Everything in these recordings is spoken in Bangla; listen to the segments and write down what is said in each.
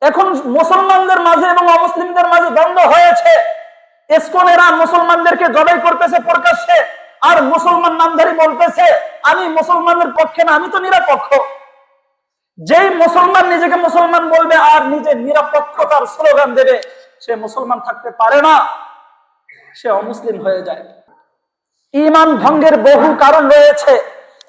এখন মুসলমানদের মাঝে এবং অমুসলিমদের মাঝে দ্বন্দ্ব হয়েছে। ইসকনেরা মুসলমানদেরকে জবাই করতেছে প্রকাশ্যে, আর মুসলমান নামধারী বলতেছে আমি মুসলমানের পক্ষে না, আমি তো নিরপেক্ষ। যেই মুসলমান নিজেকে মুসলমান বলবে আর নিজে নিরপেক্ষতার স্লোগান দেবে, সে মুসলমান থাকতে পারে না, সে অমুসলিম হয়ে যায়। ঈমান ভঙ্গের বহু কারণ রয়েছে,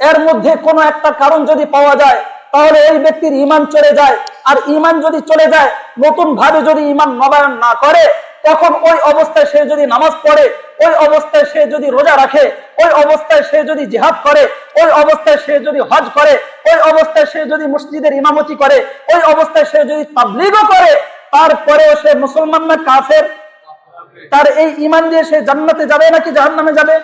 এর মধ্যে কোনো একটা কারণ যদি পাওয়া যায় তাহলে এই ব্যক্তির ঈমান চলে যায়। আর ঈমান যদি চলে যায়, নতুন ভাবে যদি ঈমান নবায়ন না করে, তখন ওই অবস্থায় সে যদি নামাজ পড়ে, ওই অবস্থায় সে যদি রোজা রাখে, ওই অবস্থায় সে যদি জিহাদ করে, ওই অবস্থায় সে যদি হজ করে, ওই অবস্থায় সে যদি মসজিদের ইমামতি করে, ওই অবস্থায় সে যদি তাবলীগও করে, তারপরেও সে মুসলমান না কাফের? তার এই ঈমান দিয়ে সে জান্নাতে যাবে নাকি জাহান্নামে যাবে?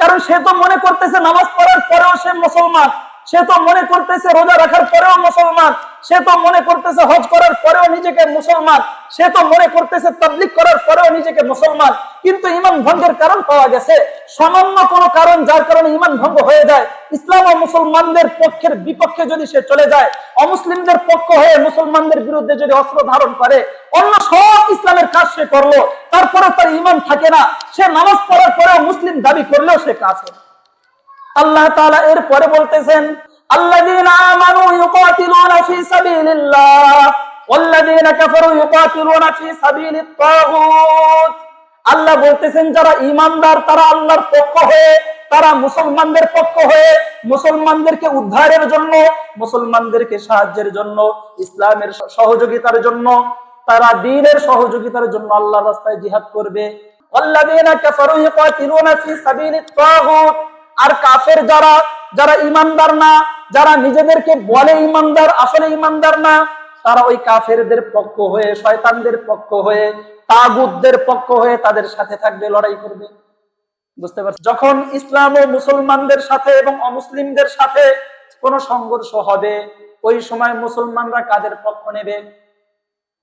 কারণ সে তো মনে করতেছে নামাজ পড়ার পরেও সে মুসলমান, সে তো মনে করতেছে রোজা রাখার পরেও মুসলমান, সে তো মনে করতেছে হজ করার পরেও নিজেকে মুসলমান, সে তো মনে করতেছে তাবলীগ করার পরেও নিজেকে মুসলমান। কিন্তু ঈমান ভঙ্গের কারণ পাওয়া গেছে, সামান্য কোনো কারণ যার কারণে ঈমান ভঙ্গ হয়ে যায়। ইসলাম ও মুসলমানদের পক্ষের বিপক্ষে যদি সে চলে যায়, অমুসলিমদের পক্ষ হয়ে মুসলমানদের বিরুদ্ধে যদি অস্ত্র ধারণ করে, অন্য সব ইসলামের কাজ সে করলো, তারপরে তার ঈমান থাকে না, সে নামাজ পড়ার পরেও মুসলিম দাবি করলেও সে কাফের। আল্লাহ তাআলা এর পরে বলতেছেন, আল্লাযীনা আমানু ইউকাতিলুনা ফি সাবিলিল্লাহ ওয়াল্লাযীনা কাফারু ইউকাতিলুনা ফি সাবিলিত তাগুত। আল্লাহ বলতেছেন যারা ঈমানদার তারা আল্লাহর পক্ষ হয়ে, তারা মুসলমানদের পক্ষ হয়ে মুসলমানদেরকে উদ্ধারের জন্য, মুসলমানদেরকে সাহায্যের জন্য, ইসলামের সহযোগিতার জন্য, তারা দ্বীনের সহযোগিতার জন্য আল্লাহর রাস্তায় জিহাদ করবে। ওয়াল্লাযীনা কাফারু ইউকাতিলুনা ফি সাবিলিত তাগুত। আর কাফের যারা, যারা ঈমানদার না, যারা নিজেদেরকে বলে ঈমানদার আসলে ঈমানদার না, তারা ওই কাফেরদের পক্ষ হয়ে, শয়তানদের পক্ষ হয়ে, তাগুতদের পক্ষ হয়ে তাদের সাথে থাকবে, লড়াই করবে। বুঝতে পারছেন? যখন ইসলাম ও মুসলমানদের সাথে এবং অমুসলিমদের সাথে কোনো সংঘর্ষ হবে, ওই সময় মুসলমানরা কাদের পক্ষ নেবে?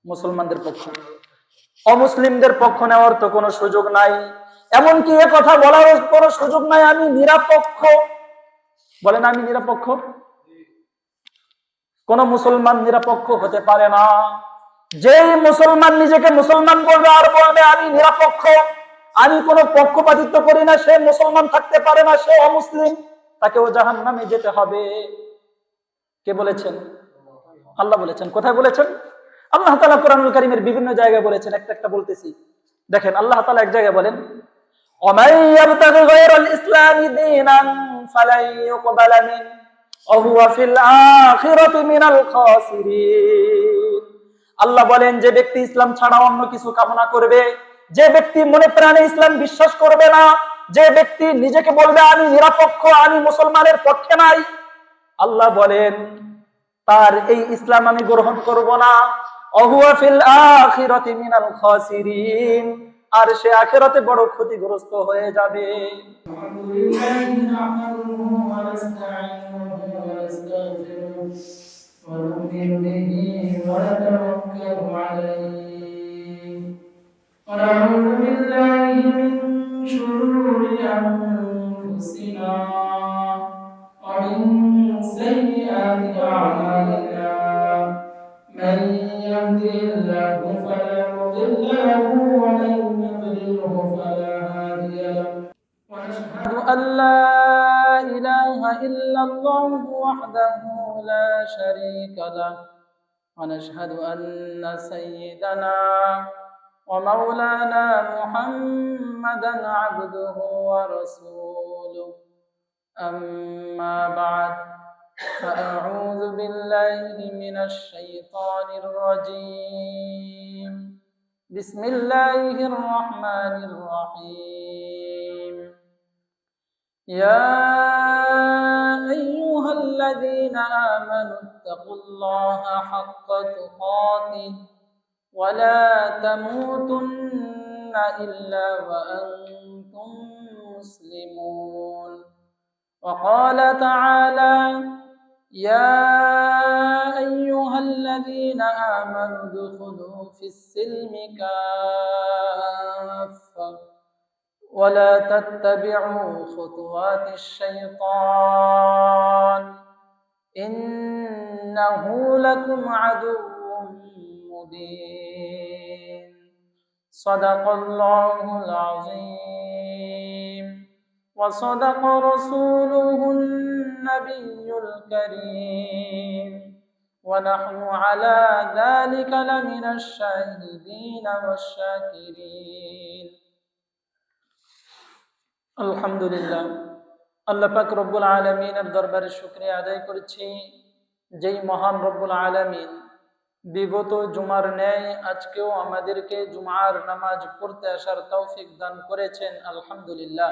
মুসলমানদের পক্ষ। অমুসলিমদের পক্ষ নেওয়ার তো কোনো সুযোগ নাই। এমনকি এ কথা বলার কোনো সুযোগ নাই আমি নিরপেক্ষ। বলেন আমি নিরপেক্ষ? কোন মুসলমান নিরপেক্ষ হতে পারে না। যেই মুসলমান নিজেকে মুসলমান বলবে আর বলবে আমি নিরপেক্ষ, আমি কোনো পক্ষপাতিত্ব করি না, সে মুসলমান থাকতে পারে না, সে অমুসলিম, তাকেও জাহান্নামে যেতে হবে। কে বলেছেন? আল্লাহ বলেছেন। কোথায় বলেছেন? আল্লাহ তাআলা কোরআনুল কারীমের বিভিন্ন জায়গায় বলেছেন, একটা একটা বলতেছি। দেখেন আল্লাহ তাআলা এক জায়গায় বলেন, وَمَن يَبْتَغِ غَيْرَ الْإِسْلَامِ دِينًا فَلَن يُقْبَلَ مِنْهُ وَهُوَ فِي الْآخِرَةِ مِنَ الْخَاسِرِينَ। আল্লাহ বলেন যে ব্যক্তি ইসলাম ছাড়া অন্য কিছু কামনা করবে, যে ব্যক্তি মনে প্রাণে ইসলাম বিশ্বাস করবে না, যে ব্যক্তি নিজেকে বলবে আমি নিরপেক্ষ, আমি মুসলমানের পক্ষে নাই, আল্লাহ বলেন তার এই ইসলাম আমি গ্রহণ করব না। ওয়াহুয়া ফিল আখিরাতি মিনাল খাসিরিন, আর সে আখিরাতে বড় ক্ষতিগ্রস্ত হয়ে যাবে। ونعوذ بالله من شرور أنفسنا ومن سيئات أعمالنا من يهده الله فلا مضل له ومن يضلله فلا هادي له ونشهد أن لا إله إلا الله وحده لا شريك له ونشهد أن سيدنا ومولانا محمدا عبده ورسوله أما بعد فأعوذ بالله من الشيطان الرجيم بسم الله الرحمن الرحيم يا أيها الذين آمنوا اتقوا الله حق تقاته ولا تموتن إلا وأنتم مسلمون وقال تعالى يا أيها الذين آمنوا ادخلوا في السلم كافة ولا تتبعوا خطوات الشيطان إنه لكم عدو المبين صدق الله العظيم وصدق رسوله النبي الكريم ونحن على ذلك لمن الشاهدين والشاكرين الحمد لله আল্লাহ পাক রব্বুল আলামিনের দরবারে শুকরিয়া আদায় করছি যেই মহান রব্বুল আলামিন বিগত জুমার ন্যায় আজকেও আমাদেরকে জুমার নামাজ পড়তে আসার তৌফিক দান করেছেন আলহামদুলিল্লাহ।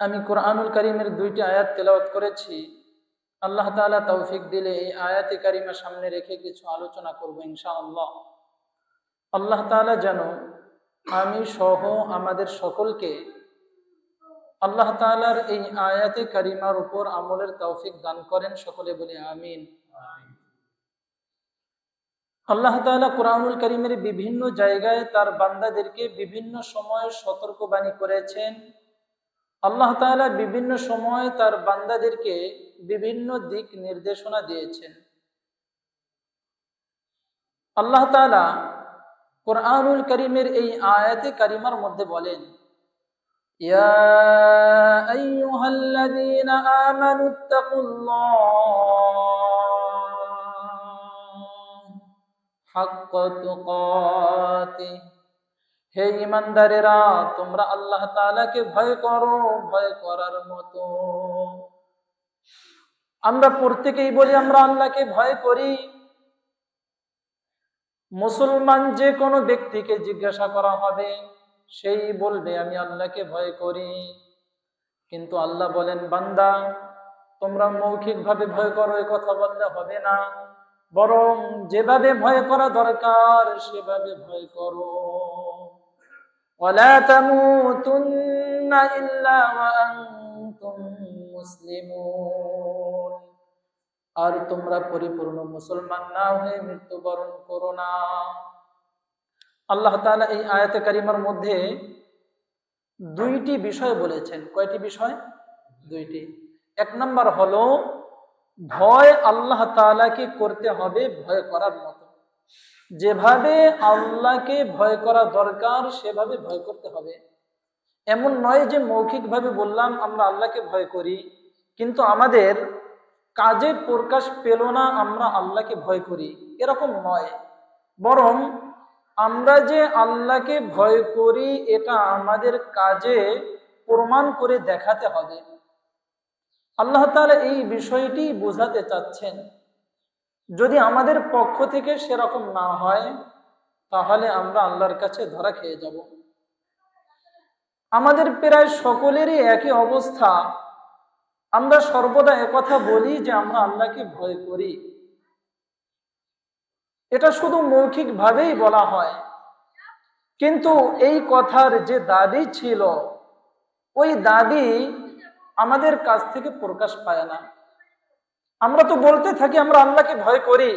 আমি কোরআনুল কারীমের 2টি আয়াত তেলাওয়াত করেছি। আল্লাহ তাআলা তৌফিক দিলে এই আয়াতে কারিমা সামনে রেখে কিছু আলোচনা করব ইনশাআল্লাহ। আল্লাহ তাআলা যেন আমি সহ আমাদের সকলকে আল্লাহ তাআলার এই আয়াতে কারিমার উপর আমলের তৌফিক দান করেন, সকলে বলি আমিন। আল্লাহ তাআলা কোরআনুল কারীমের বিভিন্ন জায়গায় তার বান্দাদেরকে বিভিন্ন সময় সতর্কবাণী করেছেন। আল্লাহ তাআলা বিভিন্ন সময় তার বান্দাদেরকে বিভিন্ন দিক নির্দেশনা দিয়েছেন। আল্লাহ তাআলা কোরআনুল কারীমের এই আয়াতে কারিমার মধ্যে বলেন, ইয়া আইয়ুহাল্লাযীনা আমানুত্তাকুল্লাহ হাক্কা তুকাতিহ, হে ঈমানদারেরা তোমরা আল্লাহ তাআলাকে ভয় করো ভয় করার মতো। আমরা প্রত্যেকেই বলি আমরা আল্লাহকে ভয় করি। মুসলমান যে কোনো ব্যক্তিকে জিজ্ঞাসা করা হবে, সেই বলবে আমি আল্লাহকে ভয় করি। কিন্তু আল্লাহ বলেন, বান্দা তোমরা মৌখিকভাবে ভয় করো এ কথা বললে হবে না, বরং যেভাবে ভয় করা দরকার সেভাবে ভয় করো। ওয়ালা তামুতুন্না ইল্লা ওয়া আনতুম মুসলিমুন, আর তোমরা পরিপূর্ণ মুসলমান না হয়ে মৃত্যুবরণ করো না। আল্লাহ তাআলা এই আয়াতে কারিমার মধ্যে 2টি বিষয় বলেছেন। কয়টি বিষয়? 2টি। 1 নম্বর হলো ভয় আল্লাহ তাআলাকে করতে হবে ভয় করার মতো। যেভাবে আল্লাহকে ভয় করা দরকার সেভাবে ভয় করতে হবে। এমন নয় যে মৌখিকভাবে বললাম আমরা আল্লাহকে ভয় করি, কিন্তু আমাদের কাজে প্রকাশ পেল না আমরা আল্লাহকে ভয় করি, এরকম নয়। বরং আমরা যে আল্লাহকে ভয় করি এটা আমাদের কাজে প্রমাণ করে দেখাতে হবে। আল্লাহ তাআলা এই বিষয়টি বোঝাতে চাচ্ছেন। যদি আমাদের পক্ষ থেকে সেরকম না হয় তাহলে আমরা আল্লাহর কাছে ধরা খেয়ে যাব। আমাদের প্রায় সকলেরই একই অবস্থা। আমরা সর্বদা একথা বলি যে আমরা আল্লাহকে ভয় করি। এটা শুধু মৌখিক ভাবেই বলা হয়, কিন্তু এই কথার যে দাবি ছিল ওই দাবি আমাদের কাছ থেকে প্রকাশ পায় না। আমরা তো বলতে থাকি আমরা আল্লাহকে ভয় করি,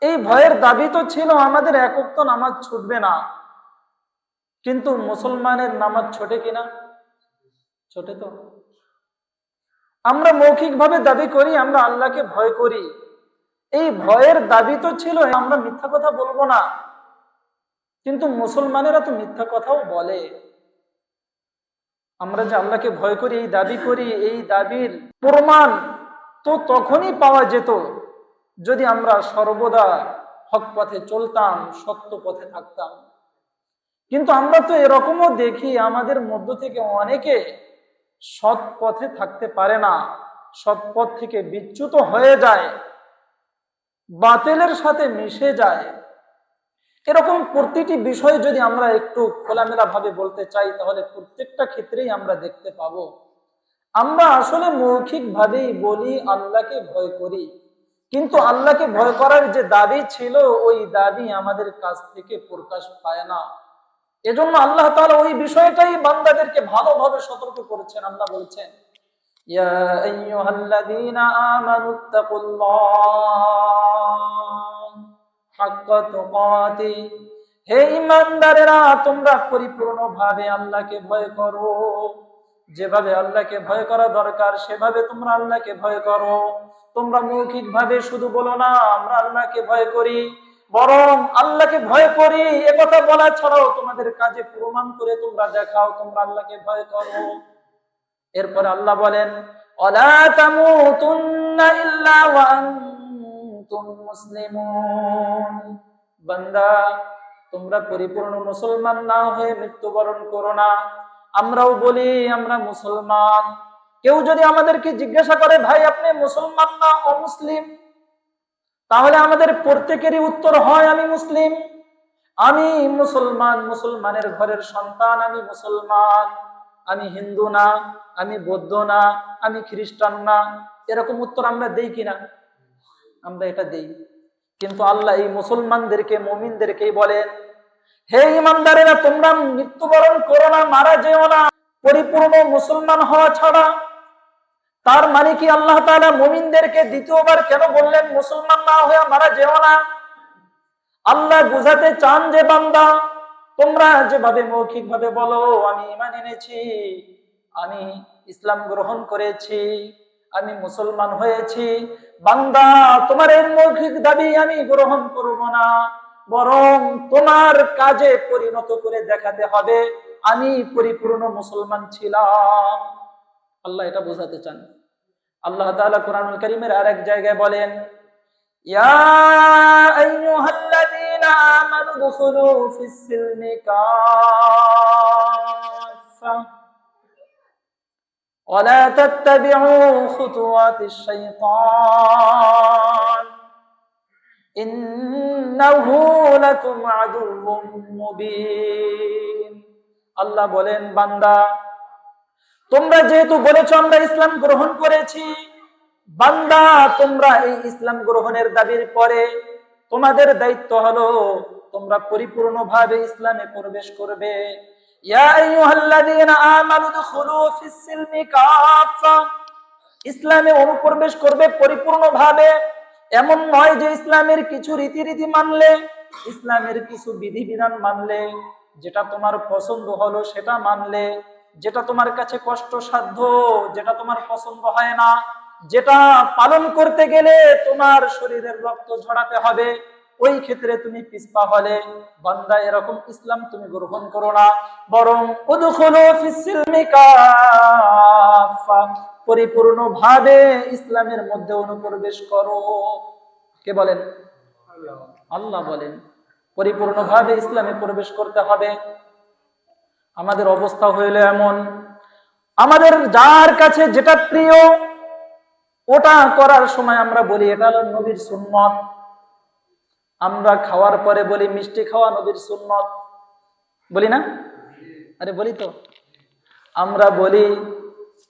এই ভয়ের দাবি তো ছিল আমাদের এক ওয়াক্ত নামাজ ছুটবে না, কিন্তু মুসলমানের নামাজ ছোটে কিনা? ছোটে তো। আমরা মৌখিকভাবে দাবি করি আমরা আল্লাহকে ভয় করি, এই ভয়ের দাবি তো ছিল আমরা মিথ্যা কথা বলবো না, কিন্তু মুসলমানেরা তো মিথ্যা কথাও বলে। আমরা যে আল্লাহকে ভয় করি এই দাবি করি, এই দাবির প্রমাণ তো তখনই পাওয়া যেত যদি আমরা সর্বদা হক পথে চলতাম, সত্য পথে থাকতাম। কিন্তু আমরা তো এরকমও দেখি আমাদের মধ্য থেকে অনেকে সৎ পথে থাকতে পারে না, সৎ পথ থেকে বিচ্যুত হয়ে যায়, বাতিলের সাথে মিশে যায়। এরকম প্রতিটি বিষয় যদি আমরা একটু খোলামেলা ভাবে বলতে চাই তাহলে প্রত্যেকটা ক্ষেত্রেই আমরা দেখতে পাবো আমরা আসলে মৌখিক ভাবেই বলি আল্লাহকে ভয় করি, কিন্তু আল্লাহকে ভয় করার যে দাবি ছিল ওই দাবি আমাদের কাছ থেকে প্রকাশ পায় না। এজন্য আল্লাহ তাআলা ওই বিষয়টাই বান্দাদেরকে ভালোভাবে সতর্ক করেছেন। আল্লাহ বলছেন, ইয়া আইয়ুহাল্লাযীনা আমানুত্তাকুল্লাহ হাক্কা তুকাতিহ, হে ঈমানদারেরা তোমরা পরিপূর্ণভাবে আল্লাহকে ভয় করো। যেভাবে আল্লাহকে ভয় করা দরকার সেভাবে তোমরা আল্লাহকে ভয় করো। তোমরা মৌখিক ভাবে শুধু বলো না আমরা আল্লাহকে ভয় করি, বরং আল্লাহকে ভয় করি এ কথা বলা ছাড়াও তোমাদের কাজে প্রমাণ করে তোমরা দেখাও তোমরা আল্লাহকে ভয় করো। এরপর আল্লাহ বলেন ওয়ালা তামুতুন্না ইল্লা ওয়া আনতুম মুসলিমুন, বান্দা তোমরা পরিপূর্ণ মুসলমান না হয়ে মৃত্যুবরণ করো না। আমরাও বলি আমরা মুসলমান। কেউ যদি আমাদেরকে জিজ্ঞাসা করে ভাই আপনি মুসলমান না অমুসলিম, তাহলে আমাদের প্রত্যেকেরই উত্তর হয় আমি মুসলিম, আমি মুসলমান, মুসলমানের ঘরের সন্তান, আমি মুসলমান। আমি হিন্দু না, আমি বৌদ্ধ না, আমি খ্রিস্টান না। এরকম উত্তর আমরা দেই কিনা? আমরা এটা দেই। কিন্তু আল্লাহ এই মুসলমানদেরকে, মুমিনদেরকেই বলেন হে ঈমানদারেরা তোমরা মৃত্যুবরণ করো না, মারা যেও না পরিপূর্ণ মুসলমান হওয়া ছাড়া। তার মানে কি আল্লাহ তাআলা মুমিনদেরকে দ্বিতীয়বার কেন বললেন মুসলমান না হয়ে মারা যেও না? আল্লাহ বুঝাতে চান যে বান্দা তোমরা যেভাবে মৌখিক ভাবে বলো আমি ঈমান এনেছি, আমি ইসলাম গ্রহণ করেছি, আমি মুসলমান হয়েছি, বান্দা তোমার এর মৌখিক দাবি আমি গ্রহণ করব না, বরং তোমার কাজে পরিণত করে দেখাতে হবে আমি পরিপূর্ণ মুসলমান ছিলাম। আল্লাহ এটা বোঝাতে চান। আল্লাহ তাআলা কোরআনুল কারীমের আরেক জায়গায় বলেন ইয়া আইয়ুহাল্লাযীনা আমানু দুখুলু ফিস-সিলমি কাফা ওয়া লা তাত্তাবি'উ খুতুওয়াতিশ শাইতান ইন্নাহু লাকুম আদুউম মুবিন। আল্লাহ বলেন বান্দা তোমরা যেহেতু বলেছো আমরা ইসলাম গ্রহণ করেছি, বান্দা তোমরা এই ইসলাম গ্রহণের দাবির পরে তোমাদের দায়িত্ব হলো তোমরা পরিপূর্ণভাবে ইসলামে প্রবেশ করবে। ইয়া আইয়ুহাল্লাযীনা আমানু দুখুলু ফিস-সিলমি কাফা, ইসলামে অনুপ্রবেশ করবে পরিপূর্ণভাবে। এমন নয় যে ইসলামের কিছু রীতিনীতি মানলে, ইসলামের কিছু বিধিবিধান মানলে, যেটা তোমার পছন্দ হলো সেটা মানলে, যেটা তোমার কাছে কষ্টসাধ্য, যেটা তোমার পছন্দ হয় না, যেটা পালন করতে গেলে তোমার শরীরের রক্ত ঝরাতে হবে, ওই ক্ষেত্রে তুমি পিছপা হলে বান্দা এরকম ইসলাম তুমি গ্রহণ করো না, বরং উদখুলু ফিস-সিলমি কাফা, পরিপূর্ণভাবে ইসলামের মধ্যে অনুপ্রবেশ করো। কে বলেন? আল্লাহ বলেন পরিপূর্ণভাবে ইসলামে প্রবেশ করতে হবে। আমাদের অবস্থা হইল এমন, আমাদের যার কাছে যেটা প্রিয় ওটা করার সময় আমরা বলি এটা হলো নবীর সুন্নত। আমরা খাওয়ার পরে বলি মিষ্টি খাওয়া নবীর সুন্নত, বলি না? আরে বলি তো। আমরা বলি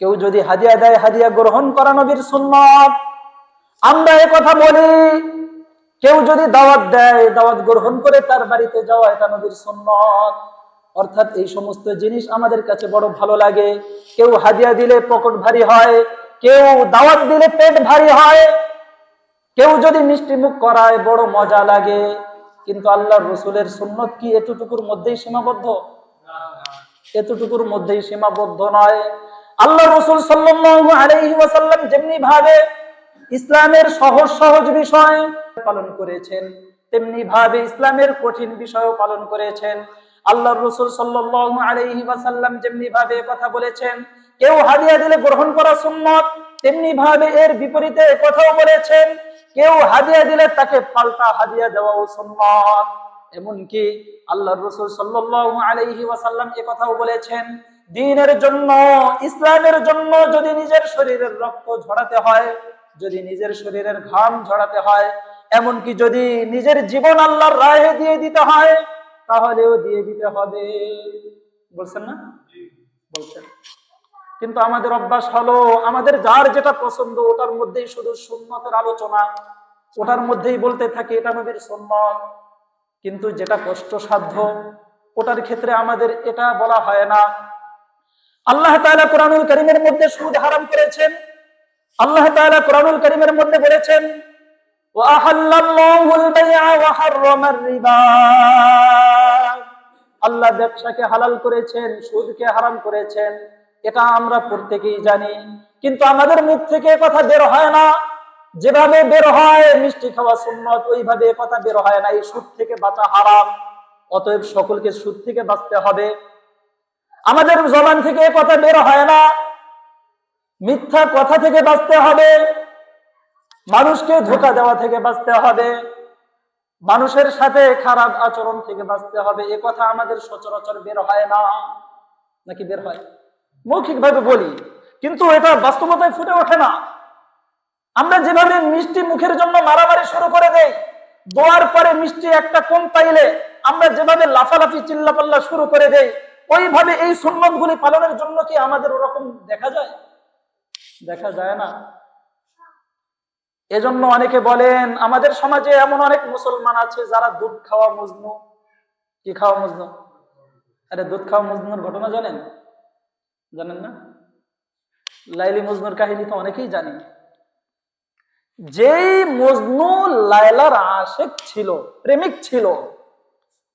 কেউ যদি হাদিয়া দেয় হাদিয়া গ্রহণ করা নবীর সুন্নত। আমরা এ কথা বলি কেউ যদি দাওয়াত দেয় দাওয়াত গ্রহণ করে তার বাড়িতে যাওয়া এটা নবীর সুন্নত। অর্থাৎ এই সমস্ত জিনিস আমাদের কাছে বড় ভালো লাগে। কেউ হাদিয়া দিলে পকেট ভারী হয়, কেউ দাওয়াত দিলে পেট ভারী হয়, কেউ যদি মিষ্টি মুখ করায় বড় মজা লাগে। কিন্তু আল্লাহর রাসূলের সুন্নত কি এতটুকুর মধ্যেই সীমাবদ্ধ? এতটুকুর মধ্যেই সীমাবদ্ধ নয়। আল্লাহর রাসূল সাল্লাল্লাহু আলাইহি ওয়াসাল্লাম যেমনি ভাবে ইসলামের সহজ সহজ বিষয় পালন করেছেন, তেমনি ভাবে ইসলামের কঠিন বিষয়ও পালন করেছেন। আল্লাহর রাসূল সাল্লাল্লাহু আলাইহি ওয়াসাল্লাম যেমনি ভাবে কথা বলেছেন কেউ হাদিয়া দিলে গ্রহণ করা সুন্নত, তেমনি ভাবে এর বিপরীতে কথাও বলেছেন কেউ হাদিয়া দিলে তাকে পাল্টা হাদিয়া দেওয়াও সুন্নত। এমনকি আল্লাহর রাসূল সাল্লাল্লাহু আলাইহি ওয়াসাল্লাম এই কথাও বলেছেন দ্বীনের জন্য, ইসলামের জন্য যদি নিজের শরীরের রক্ত ঝরাতে হয়, যদি নিজের শরীরের ঘাম ঝরাতে হয়, এমনকি যদি নিজের জীবন আল্লাহর রাহে দিয়ে দিতে হয় তাহলেও দিয়ে দিতে হবে। বলছেন না? বলছেন। কিন্তু আমাদের অভ্যাস হলো আমাদের যার যেটা পছন্দ ওটার মধ্যেই শুধু সুন্নতের আলোচনা, ওটার মধ্যেই বলতে থাকি এটা নবীর সুন্নত। কিন্তু যেটা কষ্টসাধ্য ওটার ক্ষেত্রে আমাদের এটা বলা হয় না। আল্লাহ তাআলা কোরআনুল কারীমের মধ্যে সুদ হারাম করেছেন। আল্লাহ তাআলা কোরআনুল কারীমের মধ্যে বলেছেন ওয়া আহাল্লাল্লাহুল বাই'a ওয়া হাররামার রিবা, আল্লাহ ব্যবসাকে হালাল করেছেন, সুদকে হারাম করেছেন। এটা আমরা প্রত্যেকেই জানি, কিন্তু আমাদের মুখ থেকে কথা বের হয় না। যেভাবে বের হয় মিষ্টি খাওয়া সুন্নত, ওইভাবে কথা বের হয় না। এই সুদ থেকে বাঁচা হারাম, অতএব সকলকে সুদ থেকে বাঁচতে হবে। আমাদের জবান থেকে কথা বের হয় না, মিথ্যা কথা থেকে বাঁচতে হবে, মানুষকে ধোঁকা দেওয়া থেকে বাঁচতে হবে, মানুষের সাথে খারাপ আচরণ থেকে বাঁচতে হবে। এ কথা আমাদের সচরাচর বের হয় না, নাকি বের হয়? মৌখিকভাবে বলি, কিন্তু এটা বাস্তবতায় ফুটে ওঠে না। আমরা যেভাবে মিষ্টি মুখের জন্য মারামারি শুরু করে দেই, দোয়ার পরে মিষ্টি একটা কম পাইলে আমরা যেভাবে লাফালাফি চিল্লাপাল্লা শুরু করে দেই, ওইভাবে এই সুন্নতগুলি পালনের জন্য কি আমাদের ওরকম দেখা যায়? দেখা যায় না। এজন্য অনেকে বলেন আমাদের সমাজে এমন অনেক মুসলমান আছে যারা দুধ খাওয়া মজনু। কি খাওয়া মজনু? আরে দুধ খাওয়া মজনুর ঘটনা জানেন? জানেন না? লাইলি মজনুর কাহিনী তো অনেকেই জানি। যেই মজনু লায়লার আশিক ছিল, প্রেমিক ছিল,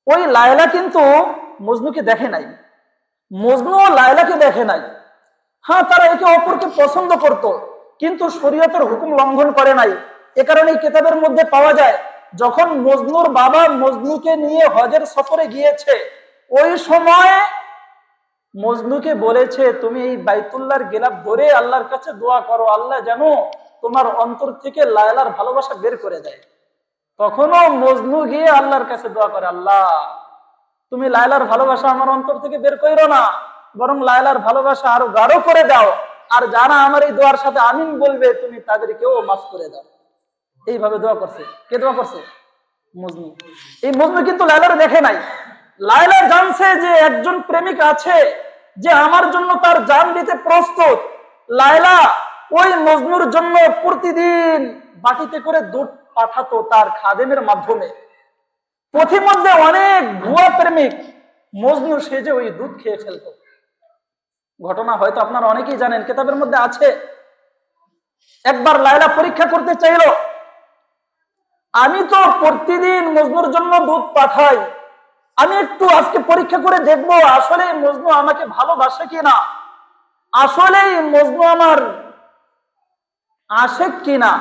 ওই লায়লা কিন্তু মজনুকে দেখে নাই, মজনু লায়লাকে দেখে নাই। হ্যাঁ, তারা একে অপরকে পছন্দ করত, কিন্তু শরীয়তের হুকুম লঙ্ঘন করে নাই। এ কারণে কিতাবের মধ্যে পাওয়া যায়, যখন মজনুর বাবা মজনুকে নিয়ে হজের সফরে গিয়েছে, ওই সময় মজনুকে বলেছে তুমি এই বাইতুল্লাহর গিলাফ ধরে আল্লাহর কাছে দোয়া করো, আল্লাহ যেন তোমার অন্তর থেকে লায়লার ভালোবাসা বের করে দেয়। তখনও মজনু গিয়ে আল্লাহর কাছে দোয়া করে, আল্লাহ তুমি লায়লার ভালোবাসা আমার অন্তর থেকে বের করো না, বরং লায়লার ভালোবাসা আরো গাঢ় করে দাও, আর যারা আমার এই দোয়ার সাথে আমিন বলবে তুমি তাদেরকেও মাফ করে দাও। এইভাবে দোয়া করছে। কে দোয়া করছে? মজনু। এই মজনু কিন্তু লায়লার দেখে নাই। লায়লা জানছে যে একজন প্রেমিক আছে যে আমার জন্য তার জান দিতে প্রস্তুত। লায়লা ওই মজনুর জন্য প্রতিদিন বাটিতে করে দুধ পাঠাতো তার খাদেমের মাধ্যমে। পথিমধ্যে অনেক ভুয়া প্রেমিক মজনু সেজে ওই দুধ খেয়ে ফেলতো। ঘটনা হয়তো আপনারা অনেকেই জানেন, কিতাবের মধ্যে আছে। একবার লায়লা পরীক্ষা করতে চাইল, আমি তো প্রতিদিন মজনুর জন্য দুধ পাঠাই, আমি একটু আজকে পরীক্ষা করে দেখবো আসলে মজনু আমাকে ভালোবাসে কিনা, আসলে মজনু আমার আশেক কিনা।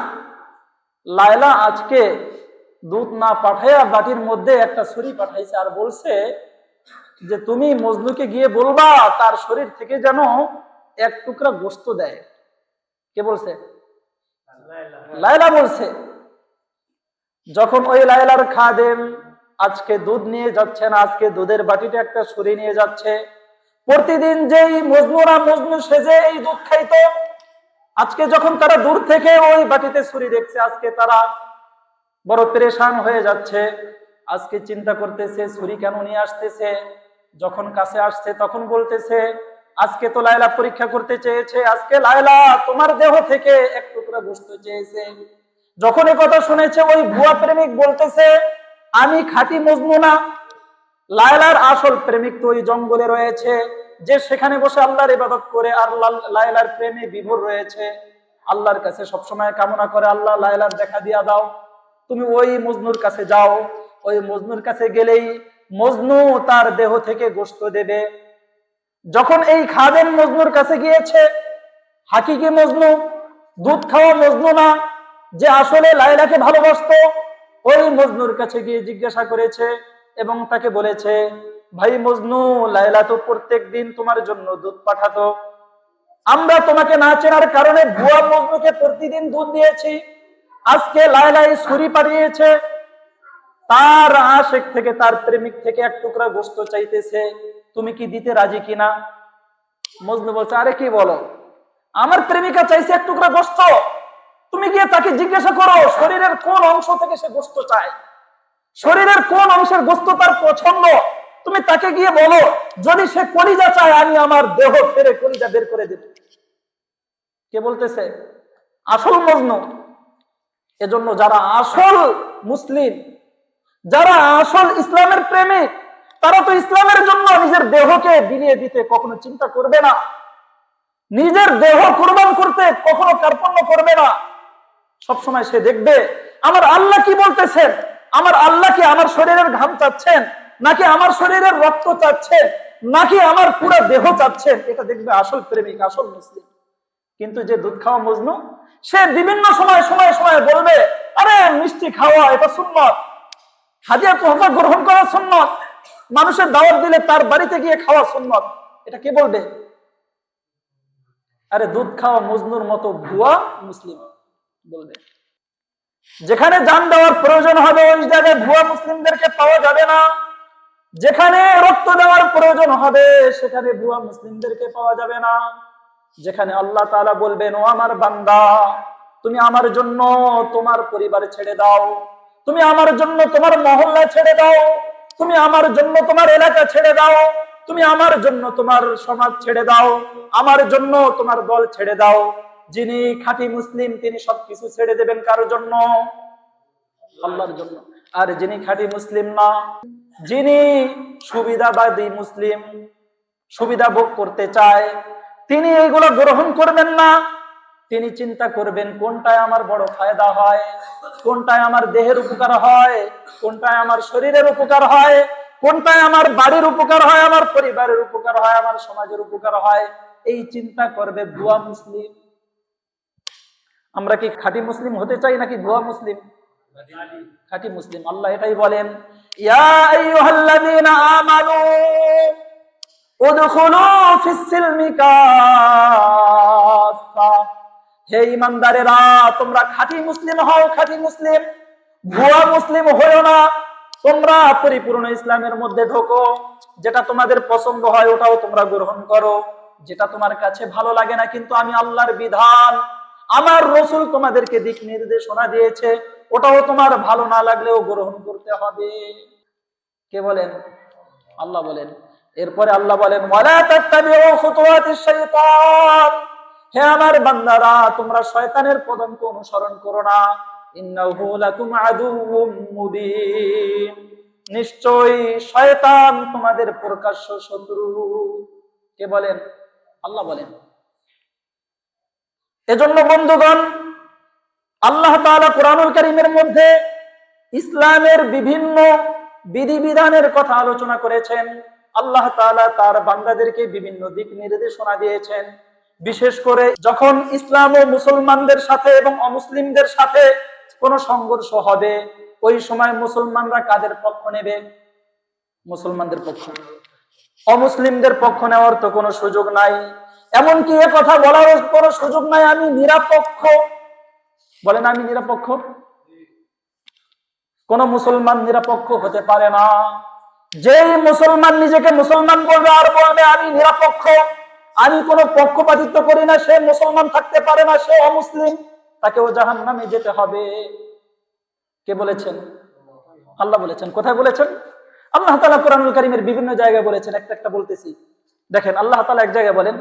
লায়লা আজকে দুধ না পাঠাইয়া বাটির মধ্যে একটা ছুরি পাঠাইছে, আর বলছে যে তুমি মজনুকে গিয়ে বলবা তার শরীর থেকে যেন এক টুকরা গোশত দেয়। কে বলছে? লায়লা বলছে। যখন ওই লায়লার খাদেম আজকে দুধ নিয়ে যাচ্ছেন, আজকে দুধের বাটিতে একটা ছুরি নিয়ে যাচ্ছে, প্রতিদিন যেই মজনুরা মজনু সেজে এই দুধ খাইতো, আজকে যখন তারা দূর থেকে ওই বাটিতে ছুরি দেখছে, আজকে তারা বড় পেরেশান হয়ে যাচ্ছে। আজকে চিন্তা করতেছে ছুরি কেন নিয়ে আসতেছে। যখন কাছে আসছে তখন বলতেছে আজকে তো লায়লা পরীক্ষা করতে চেয়েছে, আজকে লায়লা তোমার দেহ থেকে এক টুকরা গোশত চেয়েছে। যখন এই কথা শুনেছে ওই ভুয়া প্রেমিক বলতেছে আমি খাঁটি মজনু না, লায়লার আসল প্রেমিক তো ওই জঙ্গলে রয়েছে, যে সেখানে বসে আল্লাহর ইবাদত করে আর লায়লার প্রেমে বিভোর রয়েছে, আল্লাহর কাছে সবসময় কামনা করে আল্লাহ লায়লার দেখা দিয়া দাও। তুমি ওই মজনুর কাছে যাও, ওই মজনুর কাছে গেলেই মজনু তার দেহ থেকে গোশত দেবে। যখন এই খাদেম মজনুর কাছে গিয়েছে, হাকিকি মজনু, দুধ খাওয়া মজনু না, যে আসলে লায়লাকে ভালোবাসতো, ওই মজনুর কাছে গিয়ে জিজ্ঞাসা করেছে এবং তাকে বলেছে ভাই মজনু, লায়লা তো প্রত্যেক দিন তোমার জন্য দুধ পাঠাতো, আমরা তোমাকে না চেনার কারণে ভুয়া মজনুকে প্রতিদিন দুধ দিয়েছি, আজকে লায়লা এই ছুরি পাঠিয়েছে, তার আশেক থেকে তার প্রেমিক থেকে এক টুকরা গোশত চাইতেছে, তুমি কি দিতে রাজি কিনা? মজনু বলছে আরে কি বলো, আমার প্রেমিকা চাইছে এক টুকরা গোশত, তুমি গিয়ে তাকে জিজ্ঞাসা করো শরীরের কোন অংশ থেকে সে গোশত চায়, শরীরের কোন অংশের গোশত তার পছন্দ, তুমি তাকে গিয়ে বলো, যদি সে কলিজা চায় আমি আমার দেহ ফেরে কলিজা বের করে দেব। কে বলতেছে? আসল মজনু। এজন্য যারা আসল মুসলিম, যারা আসল ইসলামের প্রেমিক, তারা তো ইসলামের জন্য নিজের দেহকে বিলিয়ে দিতে কখনো চিন্তা করবে না, নিজের দেহ কুরবান করতে কখনো কার্পণ্য করবে না। সবসময় সে দেখবে আমার আল্লাহ কি বলতেছেন, আমার আল্লাহ কি আমার শরীরের ঘাম চাচ্ছেন, নাকি আমার শরীরের রক্ত চাচ্ছেন, নাকি আমার পুরো দেহ চাচ্ছেন। এটা দেখবে আসল প্রেমিক, আসল মুসলিম। কিন্তু যে দুধ খাওয়া মজনু, সে বিভিন্ন সময় বলবে, আরে মিষ্টি খাওয়া এটা সুন্নত, হাদিয়া তোহফা গ্রহণ করা সুন্নত, মানুষের দাওয়াত দিলে তার বাড়িতে গিয়ে খাওয়া সুন্নত। এটা কে বলবে? আরে দুধ খাওয়া মজনুর মতো ভুয়া মুসলিম বলবে। যেখানে জান দেওয়ার প্রয়োজন হবে ওই জায়গায় ভুয়া মুসলিমদেরকে পাওয়া যাবে না। যেখানে রক্ত দেওয়ার প্রয়োজন হবে সেখানে ভুয়া মুসলিমদেরকে পাওয়া যাবে না। যেখানে আল্লাহ তাআলা বলবেন, ও আমার বান্দা, তুমি আমার জন্য তোমার পরিবার ছেড়ে দাও, তুমি আমার জন্য তোমার মহল্লা ছেড়ে দাও, তুমি আমার জন্য তোমার এলাকা ছেড়ে দাও, তুমি আমার জন্য তোমার সমাজ ছেড়ে দাও, আমার জন্য তোমার দল ছেড়ে দাও। যিনি খাঁটি মুসলিম তিনি সবকিছু ছেড়ে দেবেন কার জন্য? আল্লাহর জন্য। আর যিনি খাঁটি মুসলিম না, যিনি সুবিধাবাদী মুসলিম, সুবিধা ভোগ করতে চায়, তিনি এইগুলো গ্রহণ করবেন না। তিনি চিন্তা করবেন কোনটায় আমার বড় ফায়দা হয়, কোনটায় আমার দেহের উপকার হয়, কোনটায় আমার শরীরের উপকার হয়, কোনটায় আমার বাড়ির উপকার হয়, আমার পরিবারের উপকার হয়, আমার সমাজের উপকার হয়, এই চিন্তা করবে ভুয়া মুসলিম। আমরা কি খাঁটি মুসলিম হতে চাই নাকি ভুয়া মুসলিম? খাঁটি মুসলিম। আল্লাহ এটাই বলেন, ইয়া আইয়ুহাল্লাযীনা আমানু উদখুলু ফিস-সিলমি কাফা। হে ঈমানদারেরা, তোমরা খাঁটি মুসলিম হও, খাঁটি মুসলিম, ভুয়া মুসলিম হয়ো না। তোমরা পরিপূর্ণ ইসলামের মধ্যে ঢোকো। যেটা তোমাদের পছন্দ হয় ওটাও তোমরা গ্রহণ করো, যেটা তোমার কাছে ভালো লাগে না কিন্তু আমি আল্লাহর বিধান, আমার রাসূল তোমাদেরকে দিক নির্দেশনা দিয়েছে, ওটাও তোমার ভালো না লাগলেও গ্রহণ করতে হবে। কে বলেন? আল্লাহ বলেন। এরপরে আল্লাহ বলেন, ওয়ালা তাত্তাবিউ খুতুওয়াতিশ শাইতান। হে আমার বান্দারা, তোমরা শয়তানের পদাঙ্ক অনুসরণ করো না। ইন্নাহু লাকুম আদুউম মুবিন। নিশ্চয়ই শয়তান তোমাদের প্রকাশ্য শত্রু। কে বলেন? আল্লাহ বলেন। এজন্য বন্ধুগণ, আল্লাহ তাআলা কোরআনুল কারীমের মধ্যে ইসলামের বিভিন্ন বিধিবিধানের কথা আলোচনা করেছেন। আল্লাহ তাআলা তার বান্দাদেরকে বিভিন্ন দিক নির্দেশনা দিয়েছেন। বিশেষ করে যখন ইসলাম ও মুসলমানদের সাথে এবং অমুসলিমদের সাথে কোনো সংঘর্ষ হবে, ওই সময় মুসলমানরা কাদের পক্ষ নেবে? মুসলমানদের পক্ষ। অমুসলিমদের পক্ষ নেওয়ার তো কোনো সুযোগ নাই। এমনকি এ কথা বলার কোনো সুযোগ নাই আমি নিরপেক্ষ। বলেন আমি নিরপেক্ষ। কোন মুসলমান নিরপেক্ষ হতে পারে না। যেই মুসলমান নিজেকে মুসলমান বলবে আর বলবে আমি নিরপেক্ষ, আমি কোনো পক্ষপাতিত্ব করি না, সে মুসলমান থাকতে পারে না, সে অমুসলিম, তাকেও জাহান্নামে যেতে হবে। কে বলেছেন? আল্লাহ বলেছেন। কোথায় বলেছেন? আল্লাহ তাআলা কোরআনুল কারীমের বিভিন্ন জায়গায় বলেছেন। একটা বলতেছি, দেখেন আল্লাহ তাআলা এক জায়গায় বলেন,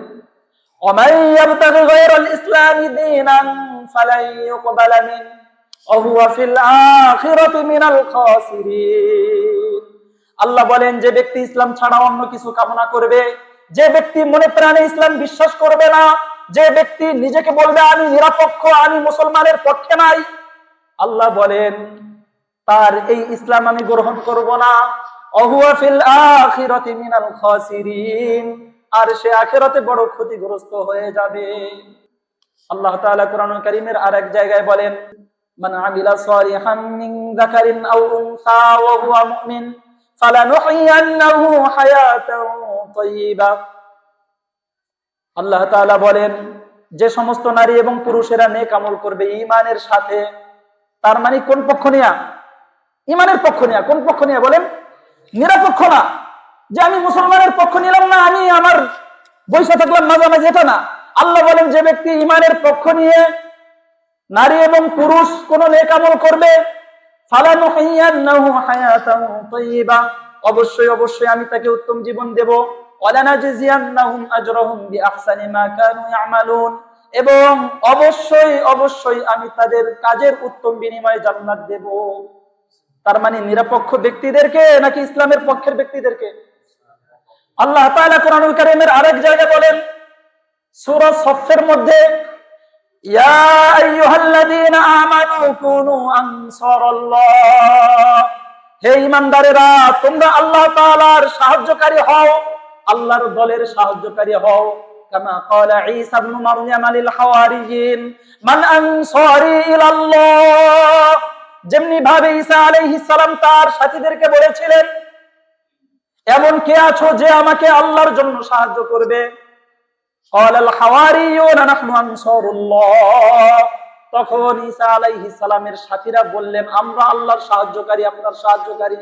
ওয়ামাই ইয়াবতাগি গায়রাল ইসলামি দীনান ফালাই ইউকবালা মিন ওয়া হুয়া ফিল আখিরাতি মিনাল খাসিরিন। আল্লাহ বলেন, যে ব্যক্তি ইসলাম ছাড়া অন্য কিছু কামনা করবে, যে ব্যক্তি মনে প্রাণে ইসলাম বিশ্বাস করবে না, যে ব্যক্তি নিজেকে বলবে আমি নিরপেক্ষ, আমি মুসলমানের পক্ষে নাই, আল্লাহ বলেন তার এই ইসলাম আমি গ্রহণ করব না। ওহুয়া ফিল আখিরাতি মিনাল খাসিরিন। আর সে আখিরাতে বড় ক্ষতিগ্রস্ত হয়ে যাবে। আল্লাহ তাআলা কোরআনুল কারীমের আরেক জায়গায় বলেন, মান আমিলা সালিহাম মিন যাকারিন আও উনসা ওয়া হুয়া মুমিন ফালানুহইয়ান্নাহু হায়াতান তাইয়্যিবা। আল্লাহ তাআলা বলেন, যে সমস্ত নারী এবং পুরুষেরা নেক আমল করবে ঈমানের সাথে, তার মানে কোন পক্ষ নিয়া? ঈমানের পক্ষ নিয়া। কোন পক্ষ নিয়া বলেন? নিরপেক্ষ না, যে আমি মুসলমানের পক্ষ নিলাম না, আমি আমার বৈশা থাকলাম মাঝামাঝি, এটা না। আল্লাহ বলেন, যে ব্যক্তি ঈমানের পক্ষ নিয়ে নারী এবং পুরুষ কোন নেক আমল করবে, ফালানুহইয়ান্নাহু হায়াতান তাইয়্যিবা, অবশ্যই আমি তাকে উত্তম জীবন দেব। ওয়ালানাজিয়ান্নাহুম আজরাহুম বিআহসানি মা কানু ইয়ামালুন, এবং অবশ্যই আমি তাদের কাজের উত্তম বিনিময়ে জান্নাত দেব। তার মানে নিরপেক্ষ ব্যক্তিদেরকে নাকি ইসলামের পক্ষের ব্যক্তিদেরকে? আল্লাহ তাআলা কোরআনুল কারীমের আরেক জায়গায় বলেন, সূরা সফের মধ্যে, ইয়া আইয়ুহাল্লাযীনা আমানু কুনু আনসারাল্লাহ। হে ঈমানদারেরা, তোমরা আল্লাহ তাআলার সাহায্যকারী হও, আল্লাহর দলের সাহায্যকারী হও। কামা ক্বালা ঈসা ইবনে মারইয়াম লিল হাওয়ারিয়িন মান আনসারি ইলাল্লাহ, যেমনি ভাবে ঈসা আলাইহিস সালাম তার সাথীদেরকে বলেছিলেন এমন কে আছো যে আমাকে আল্লাহর জন্য সাহায্য করবে? ক্বালাল হাওয়ারিয়ুনা নাহনু আনসারুল্লাহ, তখন ঈসা আলাইহিস সালামের সাথীরা বললেন আমরা আল্লাহর সাহায্যকারী, আপনার সাহায্যকারী।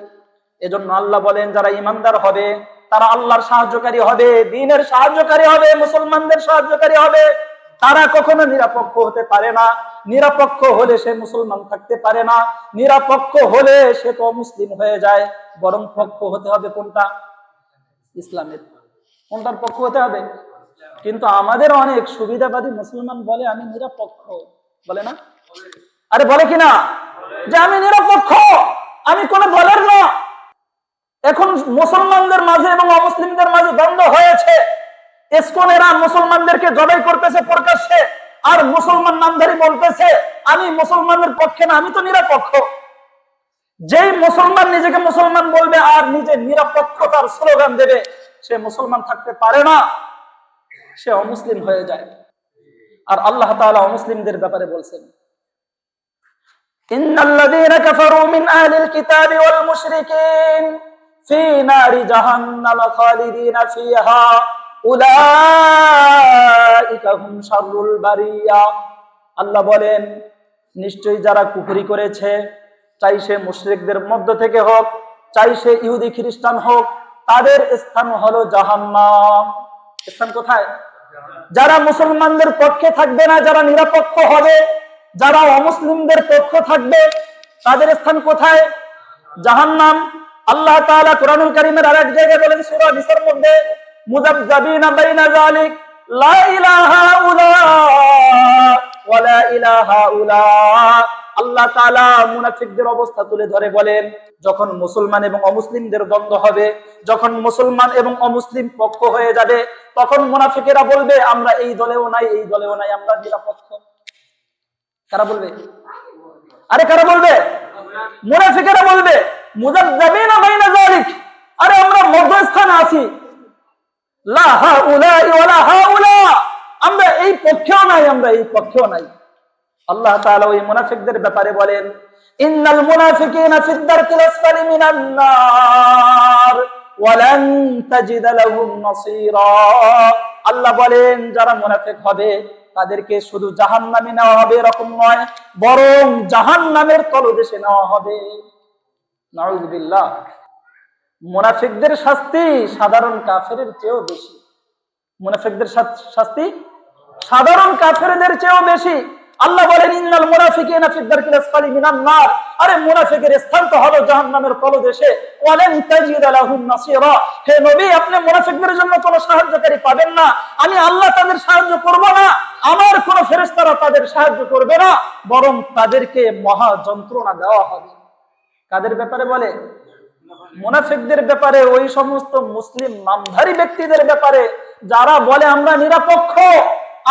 এজন্য আল্লাহ বলেন যারা ঈমানদার হবে তারা আল্লাহর সাহায্যকারী হবে, দ্বীনের সাহায্যকারী হবে, মুসলমানদের সাহায্যকারী হবে। তারা কখনো নিরপেক্ষ হতে পারে না। নিরপেক্ষ হলে সে মুসলমান থাকতে পারে না, নিরপেক্ষ হলে সে তো মুসলিম হয়ে যায়। বরং পক্ষ হতে হবে কোনটা? ইসলামের। কোনটার পক্ষ হতে হবে? কিন্তু আমাদের অনেক সুবিধাবাদী মুসলমান বলে আমি নিরপেক্ষ, বলে না? আরে বলে কিনা যে আমি নিরপেক্ষ, আমি কোন দলের না। এখন মুসলমানদের মাঝে এবং অমুসলিমদের মাঝে দ্বন্দ্ব হয়েছে। ইসকনেরা মুসলমানদেরকে জবাই করতেছে প্রকাশ্যে, আর মুসলমান নামধারী বলতেছে আমি মুসলমানের পক্ষে না, আমি তো নিরপেক্ষ। যেই মুসলমান নিজেকে মুসলমান বলবে আর নিজে নিরপেক্ষতার স্লোগান দেবে, সে মুসলমান থাকতে পারে না, সে অমুসলিম হয়ে যায়। আর আল্লাহ তাআলা অমুসলিমদের ব্যাপারে বলছেন ইন্নাল্লাযীনা কাফারু মিন আহলিল কিতাবি ওয়াল মুশরিকিন ফি নারি জাহান্নাম খালিদিনা ফিহা উলাইকা হুম শাররুল বারিয়া। আল্লাহ বলেন নিশ্চয়ই যারা কুফরি করেছে, চাই সে মুশরিকদের মধ্য থেকে হোক, চাই সে ইহুদি খ্রিস্টান হোক, তাদের স্থান হলো জাহান্নাম। স্থান কোথায়? যারা মুসলমানদের পক্ষে থাকবে না, যারা নিরপেক্ষ হবে, যারা অমুসলিমদের পক্ষ থাকবে, তাদের স্থান কোথায়? জাহান্নাম। আল্লাহ তাআলা কুরআনুল কারীমের আরেক জায়গায় বলেন সূরা নিসার মধ্যে মুযাবযাবিনা বাইনা যালিক লা ইলাহা উলা ওয়া লা ইলাহা উলা। আল্লাহ তাআলা মুনাফিকদের অবস্থা তুলে ধরে বলেন যখন মুসলমান এবং অমুসলিমদের দ্বন্দ্ব হবে, যখন মুসলমান এবং অমুসলিম পক্ষ হয়ে যাবে, তখন মুনাফিকেরা বলবে আমরা এই দলেও নাই, এই দলেও নাই, আমরা নিরপেক্ষ। কারা বলবে? আরে কারা বলবে? মুনাফিকেরা বলবে মুযাবযাবিনা বাইনা যালিক, আরে আমরা মধ্যস্থানে আছি, লা হাউলা ওয়ালা হাউলা, আমরা এই পক্ষেও নাই, আমরা এই পক্ষেও নাই। আল্লাহ তাআলা ওই মুনাফিকদের ব্যাপারে বলেন ইন্নাল মুনাফিকিনা ফিদ দারকিল আসফালি মিনান নার ওয়া লান তাজিদা লাহুম নাসীরা। আল্লাহ বলেন যারা মুনাফিক হবে তাদেরকে শুধু জাহান্নামে নেওয়া হবে এরকম নয়, বরং জাহান্নামের তলদেশে নেওয়া হবে। নাউযুবিল্লাহ। মুনাফিকদের শাস্তি সাধারণ কাফেরের চেয়েও বেশি। মুনাফিকদের শাস্তি সাধারণ কাফেরদের চেয়েও বেশি। আল্লাহ বলেন ইন্নাল মুনাফিকিনা ফিদ দারকিল আসফালি মিনান নার, আরে মুনাফিকের স্থান তো হলো জাহান্নামের তলদেশে। ওয়ালান তাজিদা লাহুম নাসীরা, হে নবী আপনি মুনাফিকদের জন্য কোনো সাহায্যকারী পাবেন না। আমি আল্লাহ তাদের সাহায্য করব না, আমার কোন ফেরেশতারা তাদের সাহায্য করবে না, বরং তাদেরকে মহা যন্ত্রণা দেওয়া হবে। কাদের ব্যাপারে বলে? মুনাফিকদের ব্যাপারে, ওই সমস্ত মুসলিম নামধারী ব্যক্তিদের ব্যাপারে যারা বলে আমরা নিরপেক্ষ,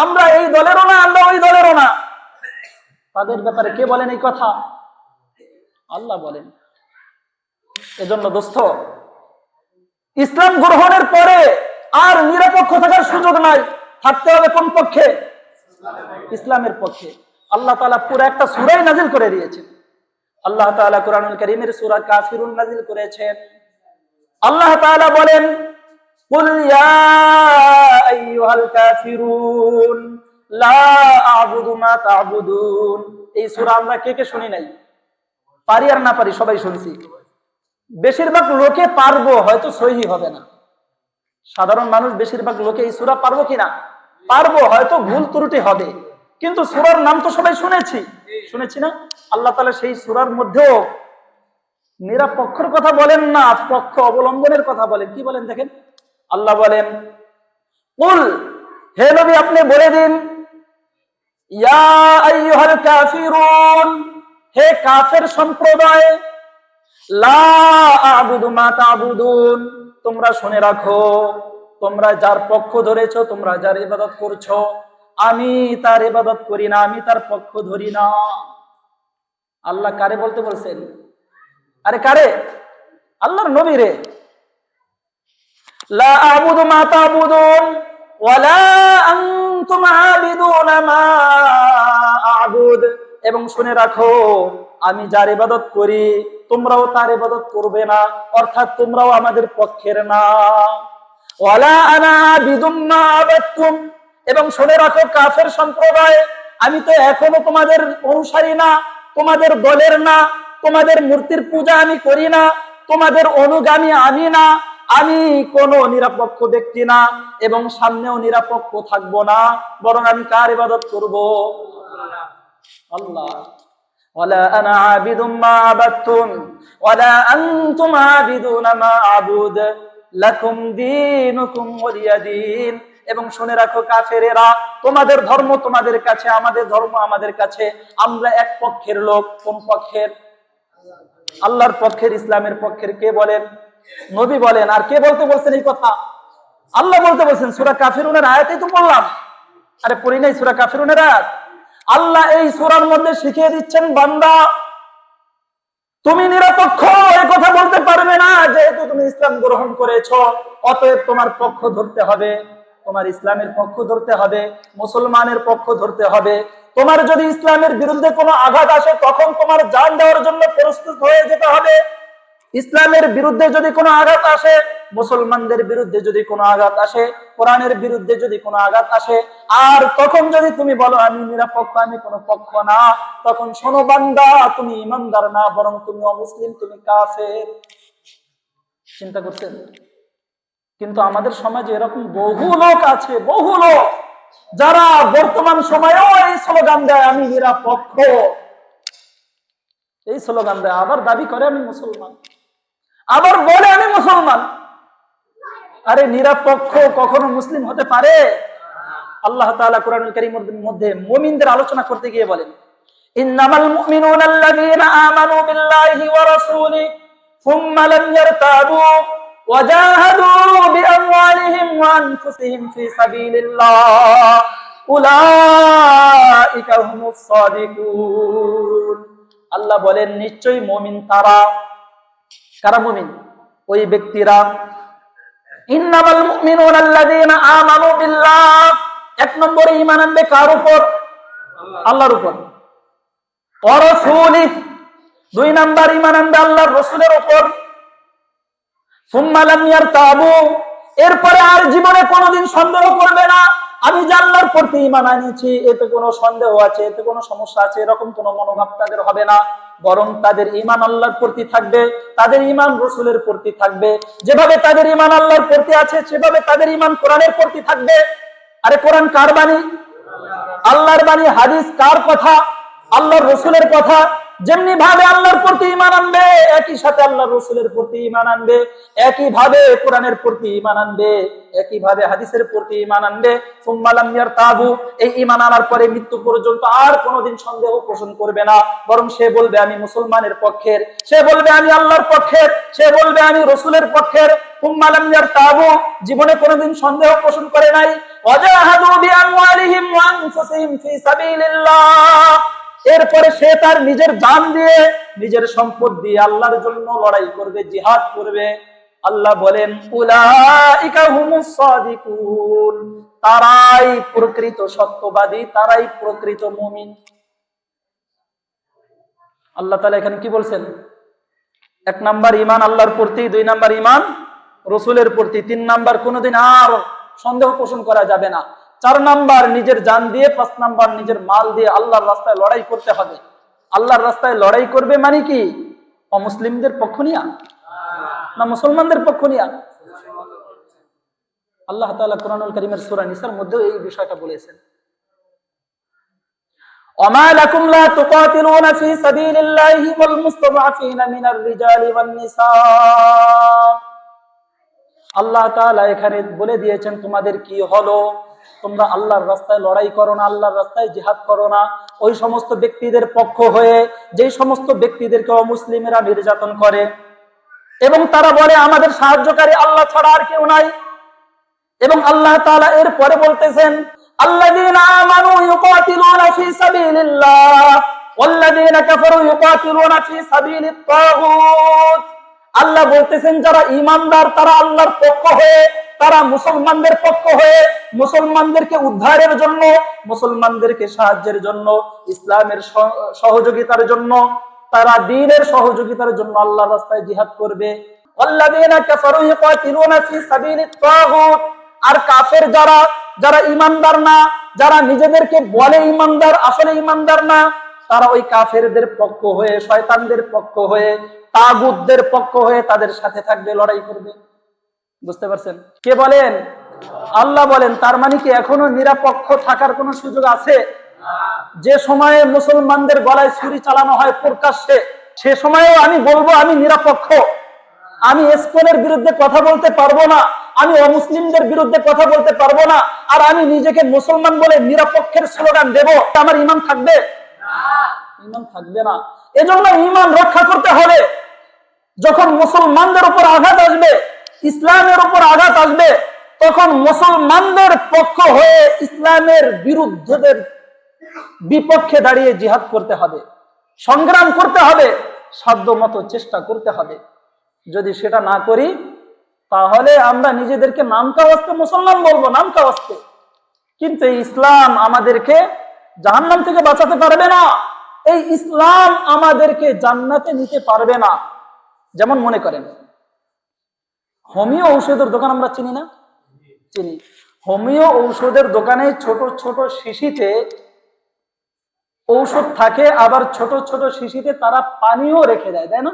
আমরা এই দলেরও না, আমরা ওই দলেরও না। তাদের ব্যাপারে কে বলেন এই কথা? আল্লাহ বলেন। এজন্য দোস্ত, ইসলাম গ্রহণের পরে আর নিরপেক্ষ থাকার সুযোগ নাই, থাকতে হবে কোন পক্ষে? ইসলামের পক্ষে। আল্লাহ তাআলা পুরো একটা সূরাই নাজিল করে দিয়েছেন। আল্লাহ তাআলা কুরআনুল কারীমের সূরা কাফিরুন নাজিল করেছেন। আল্লাহ তাআলা বলেন কুল ইয়া আইয়ুহাল কাফিরুন লা আ'বুদু মা তা'বুদুন। এই সূরা আমরা কে কে শুনি নাই? পারি আর না পারি সবাই শুনছি। বেশিরভাগ লোকে পারবো, হয়তো সহিহ হবে না। সাধারণ মানুষ বেশিরভাগ লোকে এই সূরা পারবো কিনা? পারবো, হয়তো ভুল ত্রুটি হবে, কিন্তু সূরার নাম তো সবাই শুনেছি না? আল্লাহ তাআলা সেই সূরার মধ্যেও নিরপেক্ষর কথা বলেন না, পক্ষ অবলম্বনের কথা বলেন। কি বলেন দেখেন, আল্লাহ বলেন কুল, হে নবী আপনি বলে দিন, ইয়া আইয়ুহাল কাফিরুন, হে কাফের সম্প্রদায়, লা আ'বুদু মা তা'বুদুন, তোমরা শুনে রাখো, তোমরা যার পক্ষ ধরেছো, তোমরা যার ইবাদত করছো, আমি তার ইবাদত করি না, আমি তার পক্ষ ধরি না। আল্লাহ কারে বলতে বলছেন? আরে কারে? আল্লাহর নবী রে। লা আ'বুদু মা তা'বুদুন ওয়ালা আনতুম আবিদুনা মা আ'বুদ, এবং শুনে রাখো আমি যার ইবাদত করি তোমরাও তার ইবাদত করবে না, অর্থাৎ তোমরাও আমাদের পক্ষের না। ওয়ালা আনা আবিদুম মা আবাদতুম, এবং শুনে রাখো কাফের সম্প্রদায়, আমি তো এখনো তোমাদের অনুসারী না, তোমাদের দলের না, তোমাদের মূর্তির পূজা আমি করি না, তোমাদের অনুগামী আমি না, আমি কোন নিরপেক্ষ ব্যক্তি না এবং সামনেও নিরপেক্ষ থাকবো না, বরং আমি কার ইবাদত করব? আল্লাহ। ওয়ালা আনা আবিদুম মা আবাদতুম ওয়ালা আনতুম আবিদুনা মা আ'বুদ লাকুম দীনুকুম ওয়ালিয়া দীন, এবং শুনে রাখো কাফেরেরা, তোমাদের ধর্ম তোমাদের কাছে, আমাদের ধর্ম আমাদের কাছে, আমরা এক পক্ষের লোক। কোন পক্ষের? আল্লাহর পক্ষের, ইসলামের পক্ষের। কে বলেন? নবী বলেন। আর কে বলতে বলছেন এই কথা? আল্লাহ বলতে বলছেন। সূরা কাফিরুনের আয়াতেই তো বললাম। আরে পড়ি নাই সূরা কাফিরুনের আয়াত? আল্লাহ এই সূরার মধ্যে শিখিয়ে দিচ্ছেন, বান্দা তুমি নিরপেক্ষ এই কথা বলতে পারবে না, যেহেতু তুমি ইসলাম গ্রহণ করেছো, অতএব তোমার পক্ষ ধরতে হবে, তোমার ইসলামের পক্ষ ধরতে হবে, মুসলমানের পক্ষ ধরতে হবে। তোমার যদি ইসলামের বিরুদ্ধে কোনো আঘাত আসে তখন তোমার জান দেওয়ার জন্য প্রস্তুত হয়ে যেতে হবে। ইসলামের বিরুদ্ধে যদি কোনো আঘাত আসে, মুসলমানদের বিরুদ্ধে যদি কোনো আঘাত আসে, কোরআনের বিরুদ্ধে যদি কোনো আঘাত আসে, আর তখন যদি তুমি বলো আমি নিরপেক্ষ, আমি কোনো পক্ষ না, তখন শোনো বান্দা, তুমি ইমানদার না, বরং তুমি অমুসলিম, তুমি কাফের। চিন্তা করছেন? কিন্তু আমাদের সমাজে এরকম বহু লোক আছে, বহু লোক যারা বর্তমান সময়েও এই স্লোগান দেয় আমি নিরপেক্ষ, এই স্লোগান দেয়, আবার দাবি করে আমি মুসলমান, আবার বলে আমি মুসলমান। আরে নিরপেক্ষ কখনো মুসলিম হতে পারে? আল্লাহ তাআলা কোরআনুল কারীমের মধ্যে মুমিনদের আলোচনা করতে গিয়ে বলেন, ইন্নামাল মুমিনুনা আল্লাযীনা আমানু বিল্লাহি ওয়া রাসূলিহি সুম্মা লাম ইয়ারতাবু ওয়া জাহাদু বিআমওয়ালিহিম ওয়া আনফুসিহিম ফি সাবিলিল্লাহ উলাইকা হুমুস সাদিকুন। আল্লাহ বলেন নিশ্চয়ই মুমিন তারা। কারা মুমিন? ওই ব্যক্তিরা। ইন্নামাল মুমিনুনা আল্লাযীনা আমানু বিল্লাহ, এক নম্বরে ঈমান আনবে কার উপর? আল্লাহর উপর। ওয়া রাসূলিহি, দুই নাম্বার ঈমান আনবে আল্লাহর রাসূলের উপর। সুম্মা লাম ইয়ারতাবু, এরপরে আর জীবনে কোনোদিন সন্দেহ করবে না আমি যে আল্লাহর প্রতি ঈমান আনিয়েছি, এতে কোনো সন্দেহ আছে, এতে কোনো সমস্যা আছে, এরকম কোনো মনোভাব তাদের হবে না, বরং তাদের ঈমান আল্লাহর প্রতি থাকবে, তাদের ঈমান রাসূলের প্রতি থাকবে। যেভাবে তাদের ঈমান আল্লাহর প্রতি আছে সেভাবে তাদের ঈমান কোরআনের প্রতি থাকবে। আরে কোরআন কার বাণী? আল্লাহর বাণী। হাদিস কার কথা? আল্লাহর রাসূলের কথা। যেমনি ভাবে আল্লাহর প্রতি ঈমান আনবে, একই সাথে আল্লাহর রাসূলের প্রতি ঈমান আনবে, একই ভাবে কোরআনের প্রতি ঈমান আনবে, একই ভাবে হাদিসের প্রতি ঈমান আনবে। সুম্মা লাম ইয়ারতাবু, এই ঈমান আনার পরে মৃত্যু পর্যন্ত আর কোনোদিন সন্দেহ পোষণ করবে না, বরং সে বলবে আমি মুসলমানের পক্ষের, সে বলবে আমি আল্লাহর পক্ষের, সে বলবে আমি রাসূলের পক্ষের। সুম্মা লাম ইয়ারতাবু, জীবনে কোনোদিন সন্দেহ পোষণ করে নাই। ওয়াজাহাদু বিআমওয়ালিহিম ওয়া আনফুসিহিম ফি সাবিলিল্লাহ, এরপরে সে তার নিজের জান দিয়ে, নিজের সম্পদ দিয়ে আল্লাহর জন্য লড়াই করবে, জিহাদ করবে। আল্লাহ বলেন উলাইকা হুমুস সাদিকুন, তারাই প্রকৃত সত্যবাদী, তারাই প্রকৃত মুমিন। আল্লাহ তাআলা এখানে কি বলছেন? এক নাম্বার ঈমান আল্লাহর প্রতি, দুই নাম্বার ঈমান রাসূলের প্রতি, তিন নাম্বার কোনোদিন আর সন্দেহ পোষণ করা যাবে না, চার নাম্বার নিজের জান দিয়ে, পাঁচ নাম্বার নিজের মাল দিয়ে আল্লাহর রাস্তায় লড়াই করতে হবে। আল্লাহর রাস্তায় লড়াই করবে মানে কি? অমুসলিমদের পক্ষ নিয়া না মুসলমানদের পক্ষ নিয়া? আল্লাহ তাআলা কোরআনুল কারীমের সূরা নিসার মধ্যে এই বিষয়টা বলেছেন, ওয়ামা লাকুম লা তুকাতিলুনা ফি সাবিলিল্লাহি ওয়াল মুস্তাদআফিনা মিনার রিজালি ওয়ান নিসা। আল্লাহ তাআলা এখানে বলে দিয়েছেন তোমাদের কি হলো, তোমরা আল্লাহর রাস্তায় লড়াই করো না, আল্লাহর রাস্তায় জিহাদ করো না ওই সমস্ত ব্যক্তিদের পক্ষ হয়ে যেই সমস্ত ব্যক্তিদেরকে অমুসলিমেরা নির্যাতন করে এবং তারা বলে আমাদের সাহায্যকারী আল্লাহ ছাড়া আর কেউ নাই। এবং আল্লাহ তাআলা এর পরে বলতেছেন আল্লাযীনা আমানু ইউকাতিলুনা ফি সাবিলিল্লাহ ওয়াল্লাযীনা কাফারু ইউকাতিলুনা ফি সাবিলিত তাগুত। আল্লাহ বলতেছেন যারা ঈমানদার তারা আল্লাহর পক্ষ হয়ে তারা মুসলমানদের পক্ষ হয়ে মুসলমানদেরকে উদ্ধারের জন্য, মুসলমানদেরকে সাহায্যের জন্য, ইসলামের সহযোগিতার জন্য, তারা দ্বীনের সহযোগিতার জন্য আল্লাহর রাস্তায় জিহাদ করবে। ওয়াল্লাযীনা কাফারু ইউকাতিলুনা ফি সাবিলিত তাগুত, আর কাফের যারা ঈমানদার না, যারা নিজেদেরকে বলে ঈমানদার আসলে ঈমানদার না, তারা ওই কাফেরদের পক্ষ হয়ে, শয়তানদের পক্ষ হয়ে, তাগুতদের পক্ষ হয়ে তাদের সাথে থাকবে, লড়াই করবে। বুঝতে পারছেন? কে বলেন? আল্লাহ বলেন। তার মানে কি এখনো নিরপেক্ষ থাকার কোনো সুযোগ আছে? যে সময়ে মুসলমানদের গলায় ছুরি চালানো হয় প্রকাশ্যে, সে সময়েও আমি বলবো আমি নিরপেক্ষ, আমি ইসকনের বিরুদ্ধে কথা বলতে পারবো না, আমি অমুসলিমদের বিরুদ্ধে কথা বলতে পারবো না, আর আমি নিজেকে মুসলমান বলে নিরপেক্ষের স্লোগান দেব, আমার ঈমান থাকবে? ঈমান থাকবে না। এজন্য ঈমান রক্ষা করতে হবে। যখন মুসলমানদের উপর আঘাত আসবে, ইসলামের উপর আঘাত আসবে, তখন মুসলমানদের পক্ষ হয়ে ইসলামের বিরুদ্ধদের বিপক্ষে দাঁড়িয়ে জিহাদ করতে হবে, সংগ্রাম করতে হবে, সাধ্যমতো চেষ্টা করতে হবে। যদি সেটা না করি তাহলে আমরা নিজেদেরকে নামকাওয়াস্তে মুসলমান বলবো, নামকাওয়াস্তে, কিন্তু এই ইসলাম আমাদেরকে জাহান্নাম থেকে বাঁচাতে পারবে না, এই ইসলাম আমাদেরকে জান্নাতে নিতে পারবে না। যেমন মনে করেন হোমিও ঔষধের দোকান আমরা চিনি না? চিনি। হোমিও ঔষধের দোকানে ছোট ছোট শিশিতে ঔষধ থাকে, আবার ছোট ছোট শিশিতে তারা পানিও রেখে দেয়, তাই না?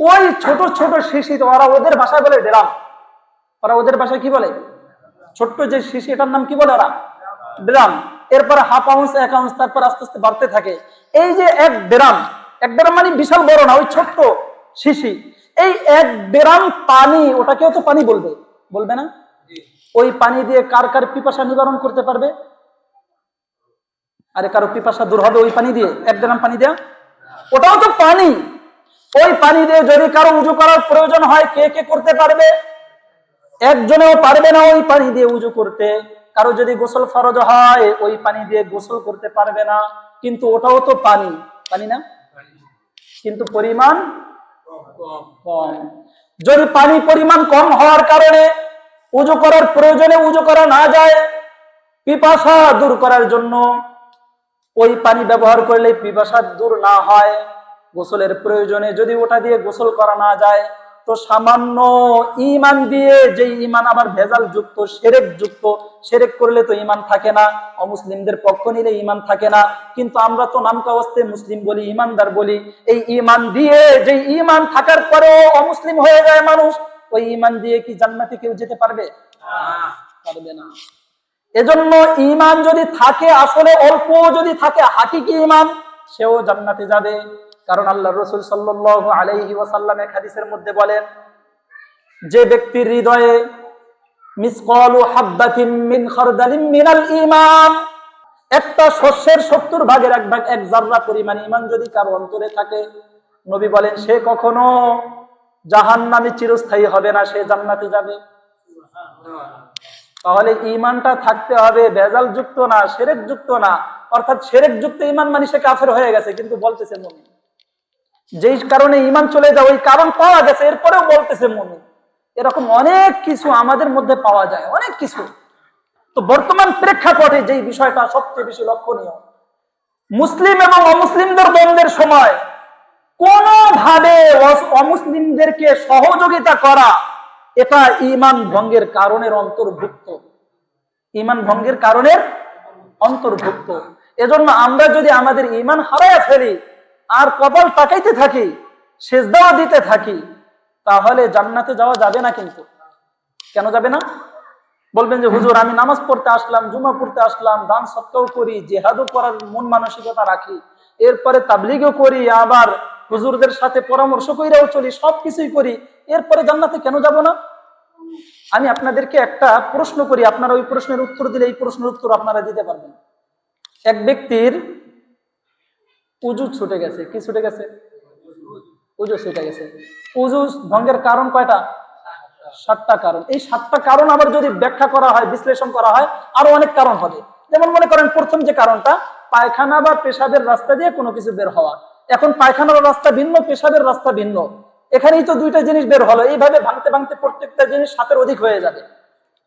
ওই ছোট ছোট শিশিতে, ওরা ওদের ভাষায় বলে ড্রাম, ওরা ওদের ভাষায় কি বলে? ছোট্ট যে শিশি, এটার নাম কি বলে ওরা? ড্রাম। এরপর হাফ আউন্স, 1 আউন্স, তারপর আস্তে আস্তে বাড়তে থাকে। এই যে এক ড্রাম মানে বিশাল বড় না, ওই ছোট্ট শিশি, এই 1 ড্রাম পানি, ওটাকেও তো পানি বলবে, বলবে না? ওই পানি দিয়ে কার কার পিপাসা নিবারণ করতে পারবে? আরে কারো পিপাসা দূর হবে ওই পানি দিয়ে? 1 ড্রাম পানি দেয়া, ওটাও তো পানি। ওই পানি দিয়ে যদি কারো উজু করার প্রয়োজন হয়, কে কে করতে পারবে? একজনেও পারবে না ওই পানি দিয়ে উজু করতে। কারো যদি গোসল ফরজ হয়, ওই পানি দিয়ে গোসল করতে পারবে না, কিন্তু ওটাও তো পানি, পানি না? কিন্তু পরিমাণ কম। যদি পানি পরিমাণ কম হওয়ার কারণে উজু করার প্রয়োজনে উজু করা না যায়, পিপাসা দূর করার জন্য ওই পানি ব্যবহার করলে পিপাসা দূর না হয়, গোসলের প্রয়োজনে যদি ওটা দিয়ে গোসল করা না যায়, তো সামান্য ঈমান দিয়ে, যে ঈমান আবার ভেজাল যুক্ত, শিরক যুক্ত, শিরক করলে তো ঈমান থাকে না, অমুসলিমদের পক্ষ নিলে ঈমান থাকে না। কিন্তু আমরা তো নামকাওয়াস্তে মুসলিম বলি, ঈমানদার বলি। এই ঈমান দিয়ে, যে ঈমান থাকার পরেও অমুসলিম হয়ে যায় মানুষ, ওই ঈমান দিয়ে কি জান্নাতে কেউ যেতে পারবে? পারবে না। এজন্য ঈমান যদি থাকে, আসলে অল্প যদি থাকে, হাকিকি ঈমান, সেও জান্নাতে যাবে। কারণ আল্লাহর রাসূল সাল্লাল্লাহু আলাইহি ওয়াসাল্লাম এক হাদিসের মধ্যে বলেন, যে ব্যক্তির হৃদয়ে মিসকালু হাববাতিন মিন খারদালিন মিনাল ঈমান, একটা শস্যের 70 ভাগের 1 ভাগ, 1 জাররা পরিমাণ ঈমান যদি কারো অন্তরে থাকে, নবী বলেন সে কখনো জাহান্নামে চিরস্থায়ী হবে না, সে জান্নাতে যাবে। তাহলে ঈমানটা থাকতে হবে ভেজাল যুক্ত না, শিরক যুক্ত না। অর্থাৎ শিরক যুক্ত ঈমান মানে সে কাফের হয়ে গেছে, কিন্তু বলতেছে মুমিন। যেই কারণে ঈমান চলে যায়, ওই কারণ পাওয়া গেছে, এরপরেও বলতেছে মুমিন। এরকম অনেক কিছু আমাদের মধ্যে পাওয়া যায়, অনেক কিছু। তো বর্তমান প্রেক্ষাপটে যেই বিষয়টা সবচেয়ে বেশি লক্ষণীয়, মুসলিম এবং অমুসলিমদের দ্বন্দ্বের সময় কোনোভাবে অমুসলিমদেরকে সহযোগিতা করা, এটা ঈমান ভঙ্গের কারণের অন্তর্ভুক্ত, ঈমান ভঙ্গের কারণের অন্তর্ভুক্ত। এজন্য আমরা যদি আমাদের ঈমান হারায় ফেলি আর কপাল তাকাইতে থাকি, সেজদাও দিতে থাকি, তাহলে জান্নাতে যাওয়া যাবে না। কিন্তু কেন যাবে না? বলবেন যে হুজুর আমি নামাজ পড়তে আসলাম, জুমা পড়তে আসলাম, দান সৎকাও করি, জিহাদও করার মন মানসিকতা রাখি, এরপরে তাবলীগও করি, আবার হুজুরদের সাথে পরামর্শ কইরাও চলি, সবকিছুই করি, এরপরে জান্নাতে কেন যাব না? আমি আপনাদেরকে একটা প্রশ্ন করি, আপনারা ওই প্রশ্নের উত্তর দিলে এই প্রশ্নের উত্তর আপনারা দিতে পারবেন। এক ব্যক্তির উজু ছুটে গেছে। কি ছুটে গেছে? উজু ছুটে গেছে। উজু ভঙ্গের কারণ কয়টা? 7টা কারণ। এই 7টা কারণ আবার যদি ব্যাখ্যা করা হয়, বিশ্লেষণ করা হয়, আরো অনেক কারণ হবে। যেমন মনে করেন প্রথম যে কারণটা, পায়খানা বা পেশাবের রাস্তা দিয়ে কোনো কিছু বের হওয়া। এখন পায়খানার রাস্তা ভিন্ন, পেশাবের রাস্তা ভিন্ন, এখানেই তো দুইটা জিনিস বের হলো, এইভাবে ভাঙতে ভাঙতে প্রত্যেকটা জিনিস 7-এর অধিক হয়ে যাবে।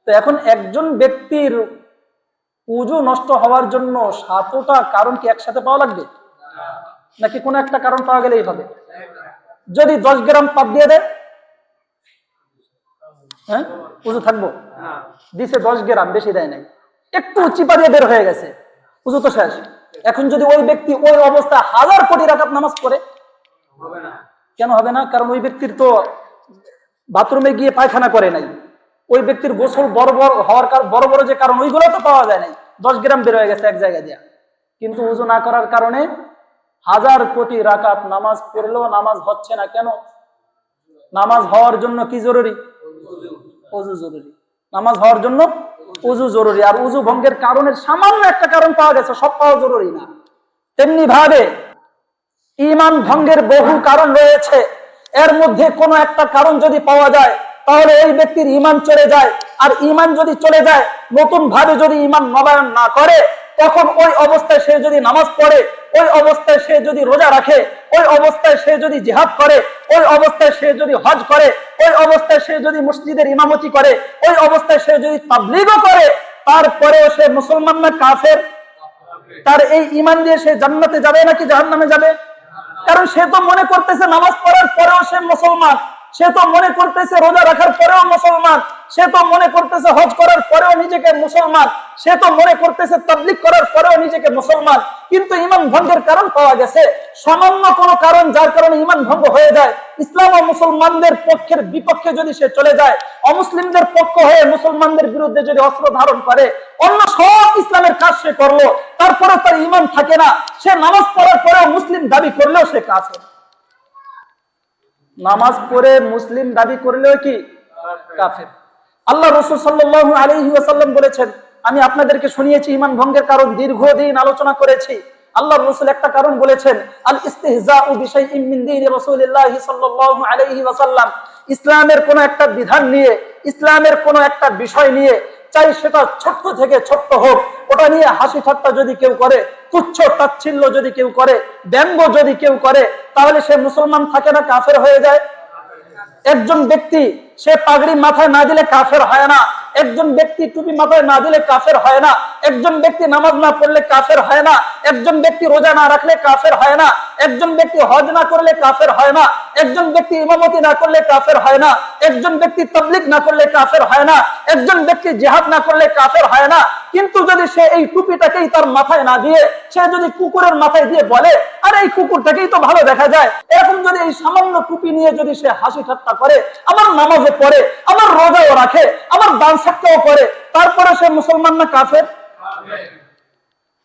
তো এখন একজন ব্যক্তির উজু নষ্ট হওয়ার জন্য 7টা কারণ কি একসাথে পাওয়া লাগবে, নাকি কোনো একটা কারণ পাওয়া গেলেই হবে? যদি 10 গ্রাম পাপ দিয়ে দেয়, হ্যাঁ উজু থাকবো? দিছে 10 গ্রাম, বেশি দেয় নাই, একটু চিপা দিয়ে বের হয়ে গেছে, উজু তো শেষ। এখন যদি ওই ব্যক্তি ওই অবস্থায় 1000 কোটি রাকাত নামাজ পড়ে, কেন হবে না? কারণ ওই ব্যক্তির তো বাথরুমে গিয়ে পায়খানা করে নাই, ওই ব্যক্তির গোসল বড় বড় হওয়ার বড় বড় যে কারণ ওইগুলো তো পাওয়া যায় নাই, 10 গ্রাম বের হয়ে গেছে এক জায়গায় দিয়া। কিন্তু উজু না করার কারণে 1000 কোটি রাকাত নামাজ পড়লেও নামাজ হচ্ছে না। কেন? নামাজ হওয়ার জন্য কি জরুরি? উজু জরুরি। নামাজ হওয়ার জন্য উজু জরুরি। আর উজু ভঙ্গের কারণের সামান্য একটা কারণ পাওয়া গেছে, সব পাওয়া জরুরি না। তেমনি ভাবে ঈমান ভঙ্গের বহু কারণ রয়েছে, এর মধ্যে কোনো একটা কারণ যদি পাওয়া যায় তাহলে ওই ব্যক্তির ঈমান চলে যায়। আর ঈমান যদি চলে যায়, নতুন ভাবে যদি ঈমান নবায়ন না করে, তখন ওই অবস্থায় সে যদি নামাজ পড়ে, ওই অবস্থায় সে যদি রোজা রাখে, ওই অবস্থায় সে যদি জিহাদ করে, ওই অবস্থায় সে যদি হজ করে, ওই অবস্থায় সে যদি মসজিদের ইমামতি করে, ওই অবস্থায় সে যদি তাবলীগও করে, তারপরেও সে মুসলমান না কাফের? তার এই ঈমান দিয়ে সে জান্নাতে যাবে নাকি জাহান্নামে যাবে? কারণ সে তো মনে করতেছে নামাজ পড়ার পরেও সে মুসলমান, সে তো মনে করতেছে রোজা রাখার পরেও মুসলমান, সে তো মনে করতেছে হজ করার পরেও নিজেকে মুসলমান, সে তো মনে করতেছে তাবলীগ করার পরেও নিজেকে মুসলমান। কিন্তু ঈমান ভঙ্গের কারণ পাওয়া গেছে, সামান্য কোনো কারণ যার কারণে ঈমান ভঙ্গ হয়ে যায়। ইসলাম ও মুসলমানদের পক্ষের বিপক্ষে যদি সে চলে যায়, অমুসলিমদের পক্ষ হয়ে মুসলমানদের বিরুদ্ধে যদি অস্ত্র ধারণ করে, অন্য সব ইসলামের কাজ সে করলো, তারপরে তার ঈমান থাকে না, সে নামাজ পড়ার পরেও মুসলিম দাবি করলেও সে কাফের। নামাজ পড়ে মুসলিম দাবি করলেও কি কাফের? আল্লাহ রাসূল সাল্লাল্লাহু আলাইহি ওয়াসাল্লাম বলেছেন, আমি আপনাদেরকে শুনিয়েছি ঈমান ভঙ্গের কারণ, দীর্ঘদিন আলোচনা করেছি। আল্লাহর রাসূল একটা কারণ বলেছেন, আল ইস্তিহজাউ বিশাইইন মিন দীনি রাসূলিল্লাহি সাল্লাল্লাহু আলাইহি ওয়াসাল্লাম। ইসলামের কোন একটা বিধান নিয়ে, ইসলামের কোন একটা বিষয় নিয়ে, চাই সেটা ছোট্ট থেকে ছোট্ট হোক, ওটা নিয়ে হাসি ঠাট্টা যদি কেউ করে, তুচ্ছ তাচ্ছিল্য যদি কেউ করে, ব্যঙ্গ যদি কেউ করে, তাহলে সে মুসলমান থাকে না কাফের হয়ে যায়? একজন ব্যক্তি সে পাগড়ি মাথায় না দিলে কাফের হয় না, একজন ব্যক্তি টুপি মাথায় না দিলে কাফের হয় না, একজন ব্যক্তি নামাজ না পড়লে কাফের হয় না, একজন ব্যক্তি রোজা না রাখলে কাফের হয় না, একজন ব্যক্তি হজ না করলে কাফের হয় না, একজন ব্যক্তি ইমামতি না করলে কাফের হয় না, একজন ব্যক্তি তাবলীগ না করলে কাফের হয় না, একজন ব্যক্তি জিহাদ না করলে কাফের হয় না। কিন্তু যদি সে এই টুপিটাকেই তার মাথায় না দিয়ে সে যদি কুকুরের মাথায় দিয়ে বলে, আরে এই কুকুরটাকেই তো ভালো দেখা যায়, এরকম যদি এই সামান্য টুপি নিয়ে যদি সে হাসি ঠাট্টা করে, আমার নামাজও পড়ে, আমার রোজাও রাখে, আমার দান সাক্ষ্যও করে, তারপরে সে মুসলমান না কাফের?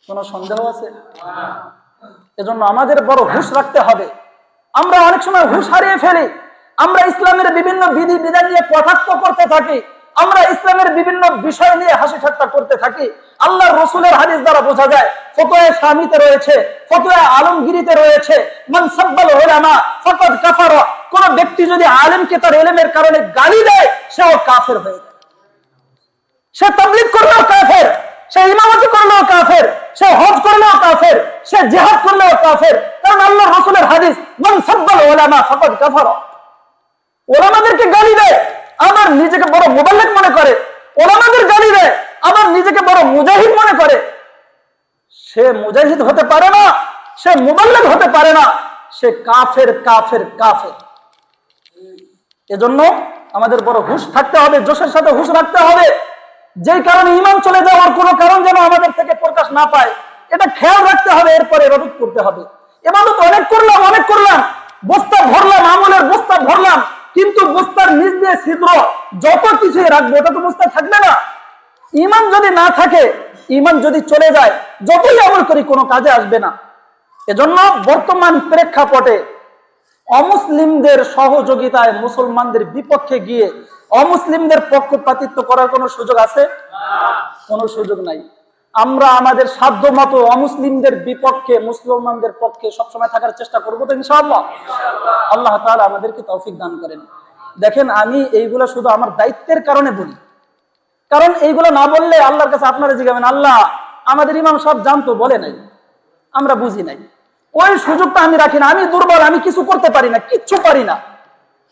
কোন সন্দেহ আছে? এজন্য আমাদের বড় হুঁশ রাখতে হবে। আমরা অনেক সময় হুঁশ হারিয়ে ফেলি, আমরা ইসলামের বিভিন্ন বিধি বিধান নিয়ে কটাক্ষ করতে থাকি, আমরা ইসলামের বিভিন্ন বিষয় নিয়ে হাসি ঠাট্টা করতে থাকি। আল্লাহর রাসূলের হাদিস দ্বারা বোঝা যায়, ফতোয়া শামিতে রয়েছে, ফতোয়া আলমগীরিতে রয়েছে, মান সাব্বাল উলামা ফাকাদ কাফারা। কোন ব্যক্তি যদি আলেমকে তার ইলমের কারণে গালি দেয়, সেও কাফের হয়ে যায়। সে তাবলীগ করলেও কাফের, সে ইমামতি করলেও কাফের, সে হজ করলেও কাফের, সে জিহাদ করলেও কাফের। কারণ আল্লাহর রাসূলের হাদিস, মান সাব্বাল উলামা ফাকাদ কাফারা। ওলামাদেরকে গালি দেয়, আমার নিজেকে বড় মুবাল্লিগ মনে করে, ওলামাদের গালি দেয়, আমার নিজেকে বড় মুজাহিদ মনে করে, সে মুজাহিদ হতে পারে না, সে মুবাল্লিগ হতে পারে না, সে কাফের কাফের কাফের। এজন্য আমাদের বড় হুঁশ থাকতে হবে, জোশের সাথে হুঁশ রাখতে হবে। যেই কারণে ঈমান চলে যাওয়ার কোনো কারণ যেন আমাদের থেকে প্রকাশ না পায়, এটা খেয়াল রাখতে হবে। এরপরে ইবাদত করতে হবে। ইবাদত অনেক করলাম, বস্তা ভরলাম, আমলের বস্তা ভরলাম, কিন্তু বস্তার নিচ দিয়ে ছিদ্র, যত কিছুই রাখবো ওটা তো বস্তায় থাকবে না। ঈমান যদি না থাকে, ঈমান যদি চলে যায়, যতই আমল করি কোনো কাজে আসবে না। এজন্য বর্তমান প্রেক্ষাপটে অমুসলিমদের সহযোগিতায় মুসলমানদের বিপক্ষে গিয়ে অমুসলিমদের পক্ষপাতিত্ব করার কোনো সুযোগ আছে? কোনো সুযোগ নাই। আমরা আমাদের সাধ্য মতো অমুসলিমদের বিপক্ষে মুসলমানদের পক্ষে সবসময় থাকার চেষ্টা করবো তো ইনশাআল্লাহ। আল্লাহ তাআলা আমাদেরকে তৌফিক দান করেন। দেখেন, আমি এইগুলো শুধু আমার দায়িত্বের কারণে বলি, কারণ এইগুলো না বললে আল্লাহর কাছে আপনারা জিজ্ঞাবেন, আল্লাহ আমাদের ইমাম সাহেব জানতো, বলে নাই, আমরা বুঝি নাই। ওই সুযোগটা আমি রাখি না। আমি দুর্বল, আমি কিছু করতে পারি না, কিচ্ছু পারি না।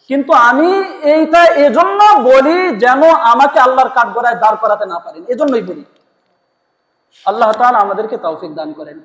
কিন্তু আমি এইটা এজন্য বলি যেন আমাকে আল্লাহর কাঠগড়ায় দাঁড় করাতে না পারেন, এজন্যই বলি। আল্লাহ তাআলা আমাদেরকে তৌফিক দান করেন।